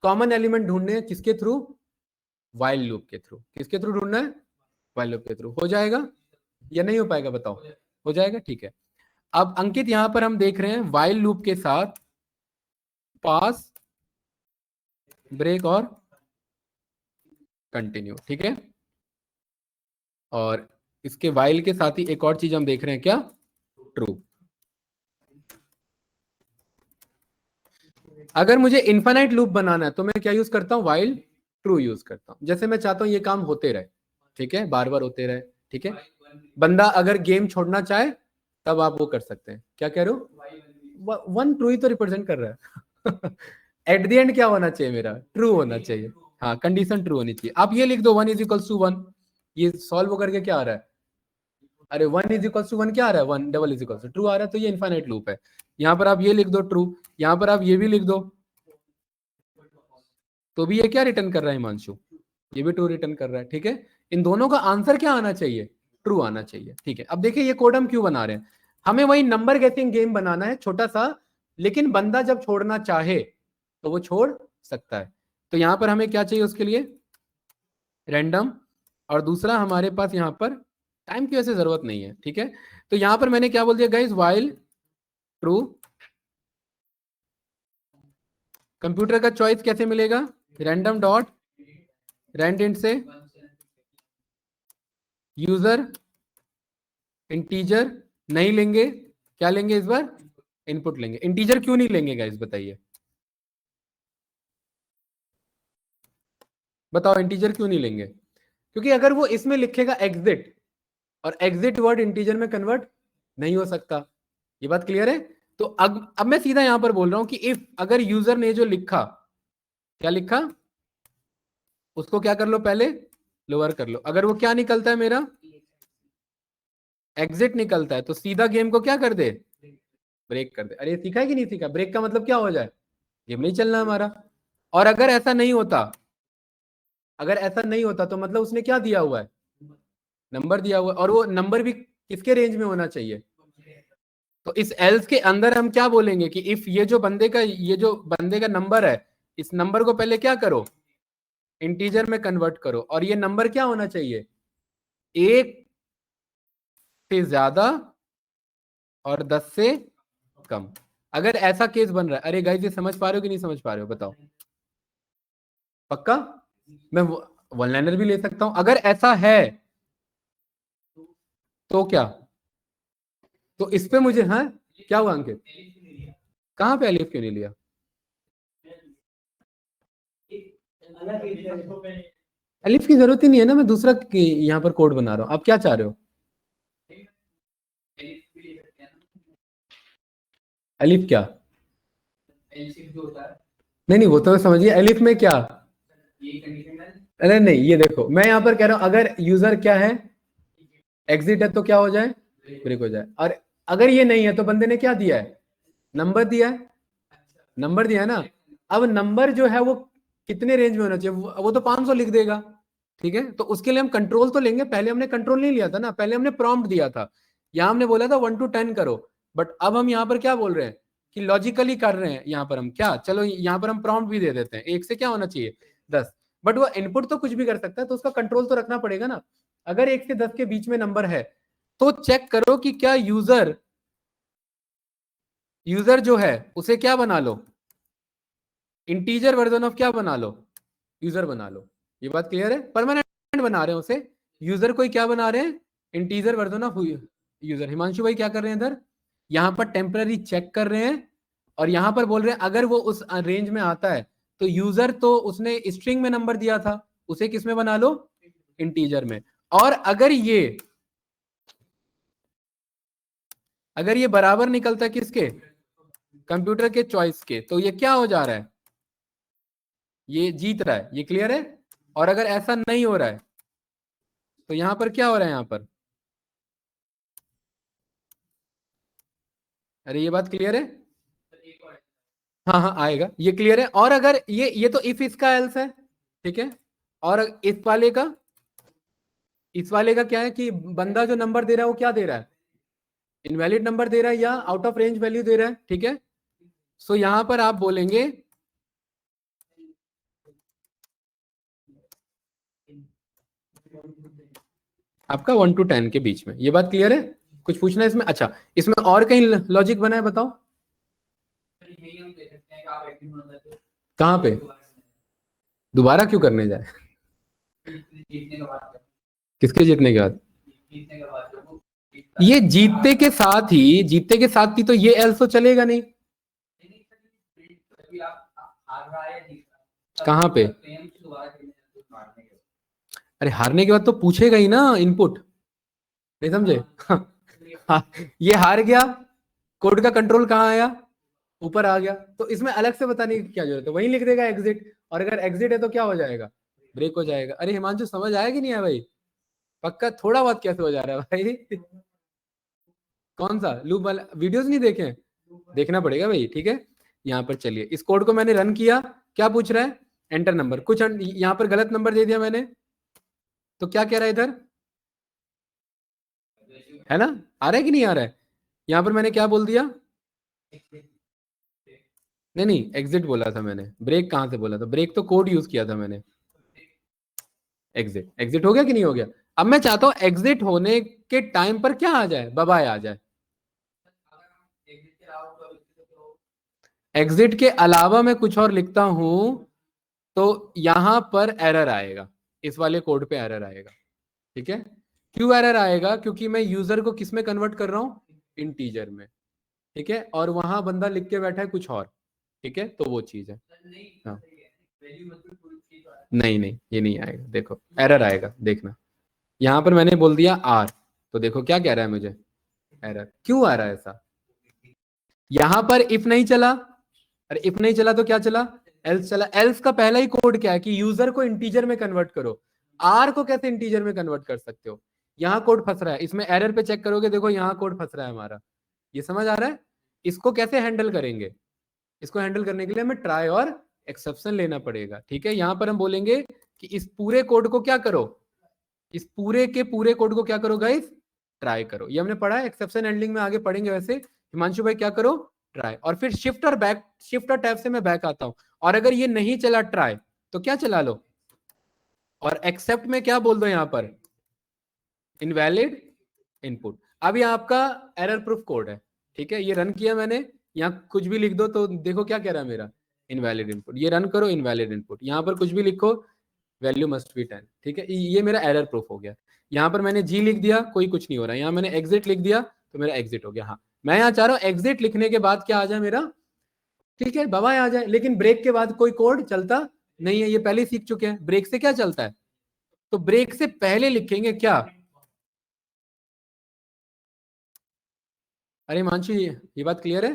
कॉमन एलिमेंट ढूंढने हैं, किसके थ्रू? वाइल लूप के थ्रू। किसके थ्रू ढूंढना है? वाइल लूप के थ्रू। हो जाएगा या नहीं हो पाएगा? बताओ। हो जाएगा, ठीक है। अब अंकित यहां पर हम देख रहे हैं वाइल लूप के साथ पास, ब्रेक और कंटिन्यू, ठीक है। और इसके वाइल के साथ ही एक और चीज हम देख रहे हैं, क्या? ट्रू। अगर मुझे इनफाइनाइट लूप बनाना है तो मैं क्या यूज करता हूं? वाइल ट्रू यूज करता हूं। जैसे मैं चाहता हूं ये काम होते रहे, ठीक है, बार बार होते रहे, ठीक है। बंदा अगर गेम छोड़ना चाहे तब आप वो कर सकते हैं। क्या कह रहे हो? वन ट्रू ही तो रिप्रेजेंट कर रहा है। एट द एंड क्या होना चाहिए मेरा? ट्रू होना चाहिए। हाँ, कंडीशन ट्रू होनी चाहिए। आप ये लिख दो 1 = 1, ये सॉल्व करके क्या आ रहा है? अरे 1 = 1 क्या आ रहा है? 1 = ट्रू आ रहा है, तो ये इनफाइनाइट लूप है। यहाँ पर आप ये लिख दो ट्रू, यहाँ पर आप ये भी लिख दो, तो भी ये क्या रिटर्न कर रहा है हिमांशु? ये भी ट्रू रिटर्न कर रहा है, ठीक है। इन दोनों का आंसर क्या आना चाहिए? ट्रू आना चाहिए, ठीक है। अब देखिए ये कोड हम क्यों बना रहे हैं? हमें वही नंबर गेसिंग गेम बनाना है, छोटा सा, लेकिन बंदा जब छोड़ना चाहे तो वो छोड़ सकता है। तो यहां पर हमें क्या चाहिए उसके लिए? रैंडम। और दूसरा हमारे पास यहाँ पर टाइम की वैसे जरूरत नहीं है, ठीक है। तो यहां पर मैंने क्या बोल दिया गाइस? While true. कंप्यूटर का चॉइस कैसे मिलेगा? रैंडम डॉट रैंड से यूजर इंटीजर नहीं लेंगे, क्या लेंगे इस बार? इनपुट लेंगे। इंटीजर क्यों नहीं लेंगे गाइस, बताइए, बताओ इंटीजर क्यों नहीं लेंगे? क्योंकि अगर वो इसमें लिखेगा एग्जिट, और एग्जिट वर्ड इंटीजर में कन्वर्ट नहीं हो सकता। ये बात क्लियर है? तो अब मैं सीधा यहां पर बोल रहा हूं कि इफ अगर यूजर ने जो लिखा, क्या लिखा, उसको क्या कर लो, पहले लोअर कर लो। अगर वो क्या निकलता है मेरा? एग्जिट निकलता है, तो सीधा गेम को क्या कर दे? ब्रेक कर दे। अरे सीखा है कि नहीं सीखा? ब्रेक का मतलब क्या हो जाए? गेम नहीं चलना हमारा। और अगर ऐसा नहीं होता, अगर ऐसा नहीं होता तो मतलब उसने क्या दिया हुआ है? नंबर दिया हुआ है, और वो नंबर भी किसके रेंज में होना चाहिए? तो इस एल्स के अंदर हम क्या बोलेंगे कि इफ ये जो बंदे का नंबर है, इस नंबर को पहले क्या करो? इंटीजर में कन्वर्ट करो। और ये नंबर क्या होना चाहिए? 1 से ज्यादा और 10 से कम। अगर ऐसा केस बन रहा है, अरे गाइस ये समझ पा रहे हो कि नहीं समझ पा रहे हो? बताओ। पक्का? मैं वन लाइनर भी ले सकता हूं अगर ऐसा है, तो क्या? तो इस पे मुझे, हाँ, क्या हुआ अंकित? कहाँ पे अलिफ क्यों नहीं लिया? अलिफ की जरूरत ही नहीं है ना, मैं दूसरा यहाँ पर कोड बना रहा हूँ। आप क्या चाह रहे हो? अलिफ क्या? नहीं नहीं, वो तो समझिए अलिफ में क्या। अरे नहीं, ये देखो मैं यहाँ पर कह रहा हूँ अगर यूजर क्या है, एग्जिट है, तो क्या हो जाए? ब्रेक हो जाए। और अगर ये नहीं है तो बंदे ने क्या दिया है? नंबर दिया है। नंबर दिया है ना। अब नंबर जो है वो कितने रेंज में होना चाहिए? वो तो 500 लिख देगा, ठीक है। तो उसके लिए हम कंट्रोल तो लेंगे। पहले हमने कंट्रोल नहीं लिया था ना, पहले हमने प्रॉम्प्ट दिया था। यहाँ हमने बोला था 1 to 10 करो, बट अब हम यहाँ पर क्या बोल रहे हैं कि लॉजिकली कर रहे हैं। यहाँ पर हम क्या, चलो यहाँ पर हम प्रॉम्प्ट भी दे देते हैं, 1 से क्या होना चाहिए? 10। बट वो इनपुट तो कुछ भी कर सकता है, तो उसका कंट्रोल तो रखना पड़ेगा ना। अगर 1 से 10 के बीच में नंबर है तो चेक करो कि क्या यूजर जो है उसे क्या बना लो, इंटीजर वर्जन ऑफ क्या बना लो, यूजर बना लो। ये बात क्लियर है? परमानेंट बना रहे हैं उसे, यूजर को ही क्या बना रहे हैं, integer version of user. Himanshu भाई क्या कर रहे हैं इधर, यहां पर टेम्पररी चेक कर रहे हैं और यहां पर बोल रहे हैं अगर वो उस रेंज में आता है तो यूजर तो उसने स्ट्रिंग में नंबर दिया था, उसे किस में बना लो, इंटीजर में। और अगर ये बराबर निकलता है किसके, कंप्यूटर के चॉइस के, तो ये क्या हो जा रहा है, ये जीत रहा है। ये क्लियर है? और अगर ऐसा नहीं हो रहा है तो यहां पर क्या हो रहा है, यहां पर, अरे ये बात क्लियर है? हाँ हाँ आएगा, ये क्लियर है। और अगर ये तो इफ इसका एल्स है, ठीक है। और इस वाले का क्या है कि बंदा जो नंबर दे रहा है वो क्या दे रहा है, इनवैलिड नंबर दे रहा है या आउट ऑफ रेंज वैल्यू दे रहा है, ठीक है। सो यहां पर आप बोलेंगे आपका 1 to 10 के बीच में। ये बात क्लियर है? कुछ पूछना है इसमें? अच्छा, इसमें और कहीं लॉजिक बना है, बताओ कहां पे, दोबारा क्यों करने जाए, किसके जीतने के बाद, ये जीतते के साथ ही तो ये एल्स तो चलेगा नहीं। कहां पे, अरे हारने के बाद तो पूछेगा ही ना इनपुट, नहीं समझे? हाँ, ये हार गया, कोड का कंट्रोल कहाँ आया, ऊपर आ गया, तो इसमें अलग से बताने की क्या जरूरत है, वहीं लिख देगा एग्जिट। और अगर एग्जिट है तो क्या हो जाएगा, ब्रेक हो जाएगा। अरे हिमांशु समझ आया कि नहीं है भाई, पक्का थोड़ा बहुत कैसे हो जा रहा है भाई? कौन सा लूप वाला, वीडियोस नहीं देखे हैं? देखना पड़ेगा भाई, ठीक है। यहाँ पर चलिए, इस कोड को मैंने रन किया, क्या पूछ रहा है, एंटर नंबर, कुछ यहाँ पर गलत नंबर दे दिया मैंने, तो क्या कह रहा है इधर, है ना, आ रहा है कि नहीं आ रहा है? यहाँ पर मैंने क्या बोल दिया, नहीं नहीं एग्जिट बोला था मैंने, ब्रेक कहाँ से बोला था, ब्रेक तो कोड यूज किया था मैंने। एग्जिट, एग्जिट हो गया कि नहीं हो गया? अब मैं चाहता हूं एग्जिट होने के टाइम पर क्या आ जाए, बबाय आ जाए। एग्जिट के अलावा मैं कुछ और लिखता हूं तो यहां पर एरर आएगा, इस वाले कोड पे एरर आएगा, ठीक है। क्यों एरर आएगा, क्योंकि मैं यूजर को किस में कन्वर्ट कर रहा हूं, इंटीजर में, ठीक है। और वहां बंदा लिख के बैठा है कुछ और, ठीक है, तो वो चीज है। हाँ, नहीं नहीं ये नहीं आएगा, देखो एरर आएगा, देखना। यहां पर मैंने बोल दिया आर, तो देखो क्या कह रहा है मुझे, एरर। क्यों आ रहा है ऐसा, यहां पर इफ नहीं चला, अरे इफ नहीं चला तो क्या चला, एल्स चला। एल्स का पहला ही कोड क्या है कि यूजर को इंटीजर में कन्वर्ट करो, आर को कैसे इंटीजर में कन्वर्ट कर सकते हो, यहां कोड फंस रहा है। इसमें एरर पे चेक करोगे, देखो यहां कोड फंस रहा है हमारा, ये समझ आ रहा है? इसको कैसे हैंडल करेंगे, इसको हैंडल करने के लिए हमें ट्राई और एक्सेप्शन लेना पड़ेगा, ठीक है। यहां पर हम बोलेंगे कि इस पूरे कोड को क्या करो, इस पूरे के पूरे कोड को क्या करो गाइस, ट्राई करो। ये हमने पढ़ा है, एक्सेप्शन हैंडलिंग में आगे पढ़ेंगे वैसे। हिमांशु भाई क्या करो, ट्राई, और फिर शिफ्ट और बैक, शिफ्ट और टैब से मैं बैक आता हूं। और अगर ये नहीं चला ट्राई, तो क्या चला लो, और एक्सेप्ट में क्या बोल दो यहां पर, इनवैलिड इनपुट। अब ये आपका एरर प्रूफ कोड है, ठीक है। ये रन किया मैंने, यहाँ कुछ भी लिख दो तो देखो क्या कह रहा है मेरा, इनवैलिड इनपुट। ये रन करो, इनवैलिड इनपुट, यहाँ पर कुछ भी लिखो, वैल्यू मस्ट बी 10, ठीक है। ये मेरा एरर प्रूफ हो गया। यहाँ पर मैंने जी लिख दिया, कोई कुछ नहीं हो रहा है। यहाँ मैंने एग्जिट लिख दिया तो मेरा एग्जिट हो गया। हाँ, मैं यहाँ चाह रहा हूँ एग्जिट लिखने के बाद क्या आ जाए मेरा, ठीक है, बवाए आ जाए। लेकिन ब्रेक के बाद कोई कोड चलता नहीं है, ये पहले ही सीख चुके हैं ब्रेक से क्या चलता है, तो ब्रेक से पहले लिखेंगे क्या, अरे मानसी ये बात क्लियर है,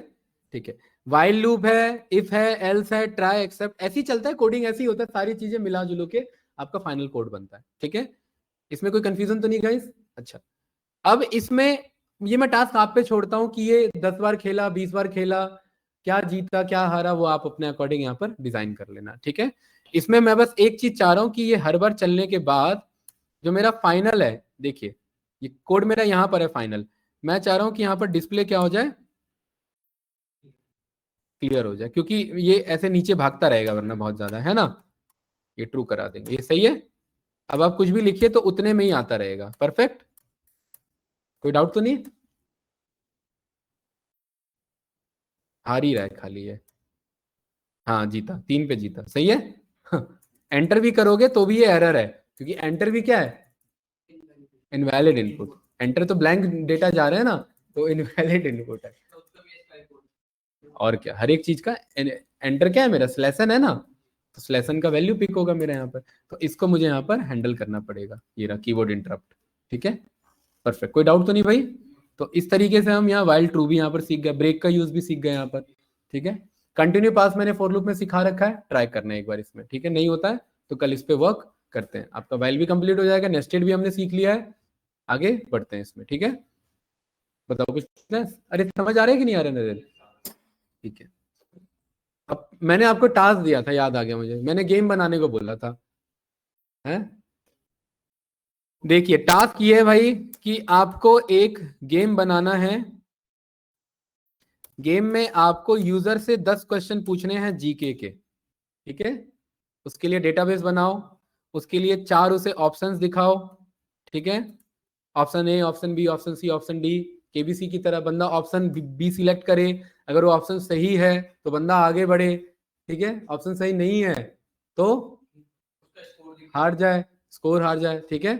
ठीक है। वाइल लूप है, इफ है, एल्स है, ट्राई, एक्सेप्ट, ऐसी चलता है कोडिंग, ऐसी होता है, सारी चीजें मिला जुलो के आपका फाइनल कोड बनता है, ठीक है। इसमें कोई कंफ्यूजन तो नहीं गाइस? अच्छा, अब इसमें ये मैं टास्क आप पे छोड़ता हूं कि ये 10 बार खेला, 20 बार खेला, क्या जीता क्या हारा वो आप अपने अकॉर्डिंग यहाँ पर डिजाइन कर लेना, ठीक है। इसमें मैं बस एक चीज चाह रहा हूं कि ये हर बार चलने के बाद जो मेरा फाइनल है, देखिए ये कोड मेरा यहाँ पर है फाइनल, मैं चाह रहा हूं कि यहाँ पर डिस्प्ले क्या हो जाए, क्लियर हो जाए, क्योंकि ये ऐसे नीचे भागता रहेगा वरना बहुत ज्यादा, है ना। ये ट्रू करा देंगे, ये सही है। अब आप कुछ भी लिखिए तो उतने में ही आता रहेगा, परफेक्ट, कोई डाउट तो नहीं? हार ही रहा है खाली है, हाँ जीता, 3 पे जीता, सही है। एंटर भी करोगे तो भी ये एरर है, क्योंकि एंटर भी क्या है, इनवैलिड इनपुट। एंटर तो ब्लैंक डेटा जा रहे हैं ना, तो इनवैलिड इनपुट है। और क्या, हर एक चीज का एंटर क्या है, मेरा स्लेशन है ना, तो स्लेशन का वैल्यू पिक होगा मेरे यहाँ पर, तो इसको मुझे यहाँ पर हैंडल करना पड़ेगा। ये रहा कीवर्ड इंटरप्ट, ठीक है, परफेक्ट, कोई डाउट तो नहीं भाई। तो इस तरीके से हम यहाँ वाइल ट्रू भी यहाँ पर सीख गए, ब्रेक का यूज भी सीख गए यहाँ पर, ठीक है। कंटिन्यू पास मैंने फॉर लूप में सिखा रखा है, ट्राई करना है एक बार इसमें, ठीक है। नहीं होता है तो कल इस पे वर्क करते हैं, आपका वाइल भी कंप्लीट हो जाएगा, नेस्टेड भी हमने सीख लिया है, आगे बढ़ते हैं इसमें, ठीक है। बताओ कुछ, अरे समझ आ रहा है कि नहीं आ रहा नजर, ठीक है। अब मैंने आपको टास्क दिया था, याद आ गया मुझे, मैंने गेम बनाने को बोला था, है। देखिए टास्क ये है भाई कि आपको एक गेम बनाना है। गेम में आपको यूजर से 10 क्वेश्चन पूछने हैं जीके के, ठीक है। उसके लिए डेटाबेस बनाओ, उसके लिए 4 उसे ऑप्शंस दिखाओ, ठीक है। Option A, option B, option C, option D, KBC की तरह बंदा ऑप्शन बी सिलेक्ट करे, अगर वो ऑप्शन सही है तो बंदा आगे बढ़े, ठीक है। ऑप्शन सही नहीं है तो हार जाए, स्कोर हार जाए, ठीक है।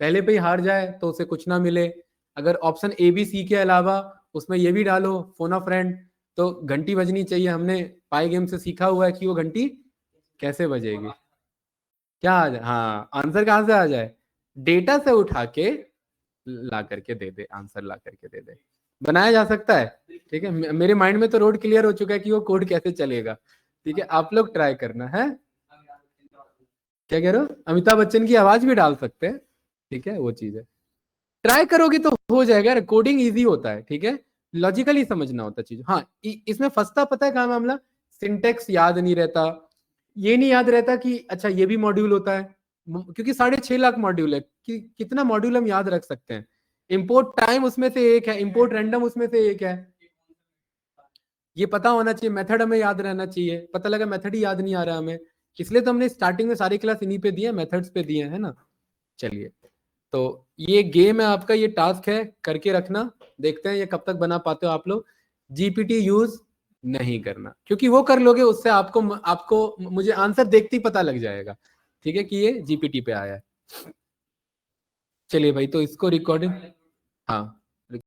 पहले पे ही हार जाए तो उसे कुछ ना मिले। अगर ऑप्शन ए बी सी के अलावा उसमें ये भी डालो फोन अ फ्रेंड, तो घंटी बजनी चाहिए। हमने पाई गेम से सीखा हुआ है कि वो घंटी कैसे बजेगी, क्या आ जाए, हाँ आंसर कहाँ से आ जाए, डेटा से उठा के ला करके दे दे, आंसर ला करके दे दे, बनाया जा सकता है, ठीक है। मेरे माइंड में तो रोड क्लियर हो चुका है कि वो कोड कैसे चलेगा, ठीक है। आप लोग ट्राई करना है, क्या कह रहे हो, अमिताभ बच्चन की आवाज भी डाल सकते हैं, ठीक है, वो चीज है। ट्राई करोगे तो हो जाएगा, कोडिंग इजी होता है, ठीक है। लॉजिकली समझना होता है चीज, हाँ। इसमें फंसता पता है क्या मामला, सिंटेक्स याद नहीं रहता, ये नहीं याद रहता कि अच्छा ये भी मॉड्यूल होता है, क्योंकि 6.5 लाख मॉड्यूल है कि कितना मॉड्यूल हम याद रख सकते हैं। इंपोर्ट टाइम उसमें से एक है, इंपोर्ट रैंडम उसमें से एक है, ये पता होना चाहिए, मेथड हमें याद रहना चाहिए। पता लगा मेथड ही याद नहीं आ रहा हमें, इसलिए तो हमने स्टार्टिंग में सारी क्लास इन्हीं पे दिए, मेथड्स पे दिए है ना। चलिए, तो ये गेम है आपका, ये टास्क है, करके रखना, देखते हैं ये कब तक बना पाते हो आप लोग। जीपीटी यूज नहीं करना, क्योंकि वो कर लोगे उससे आपको आपको मुझे आंसर देखते ही पता लग जाएगा, ठीक है, कि ये जीपीटी पे आया है। चलिए भाई, तो इसको रिकॉर्डिंग, हाँ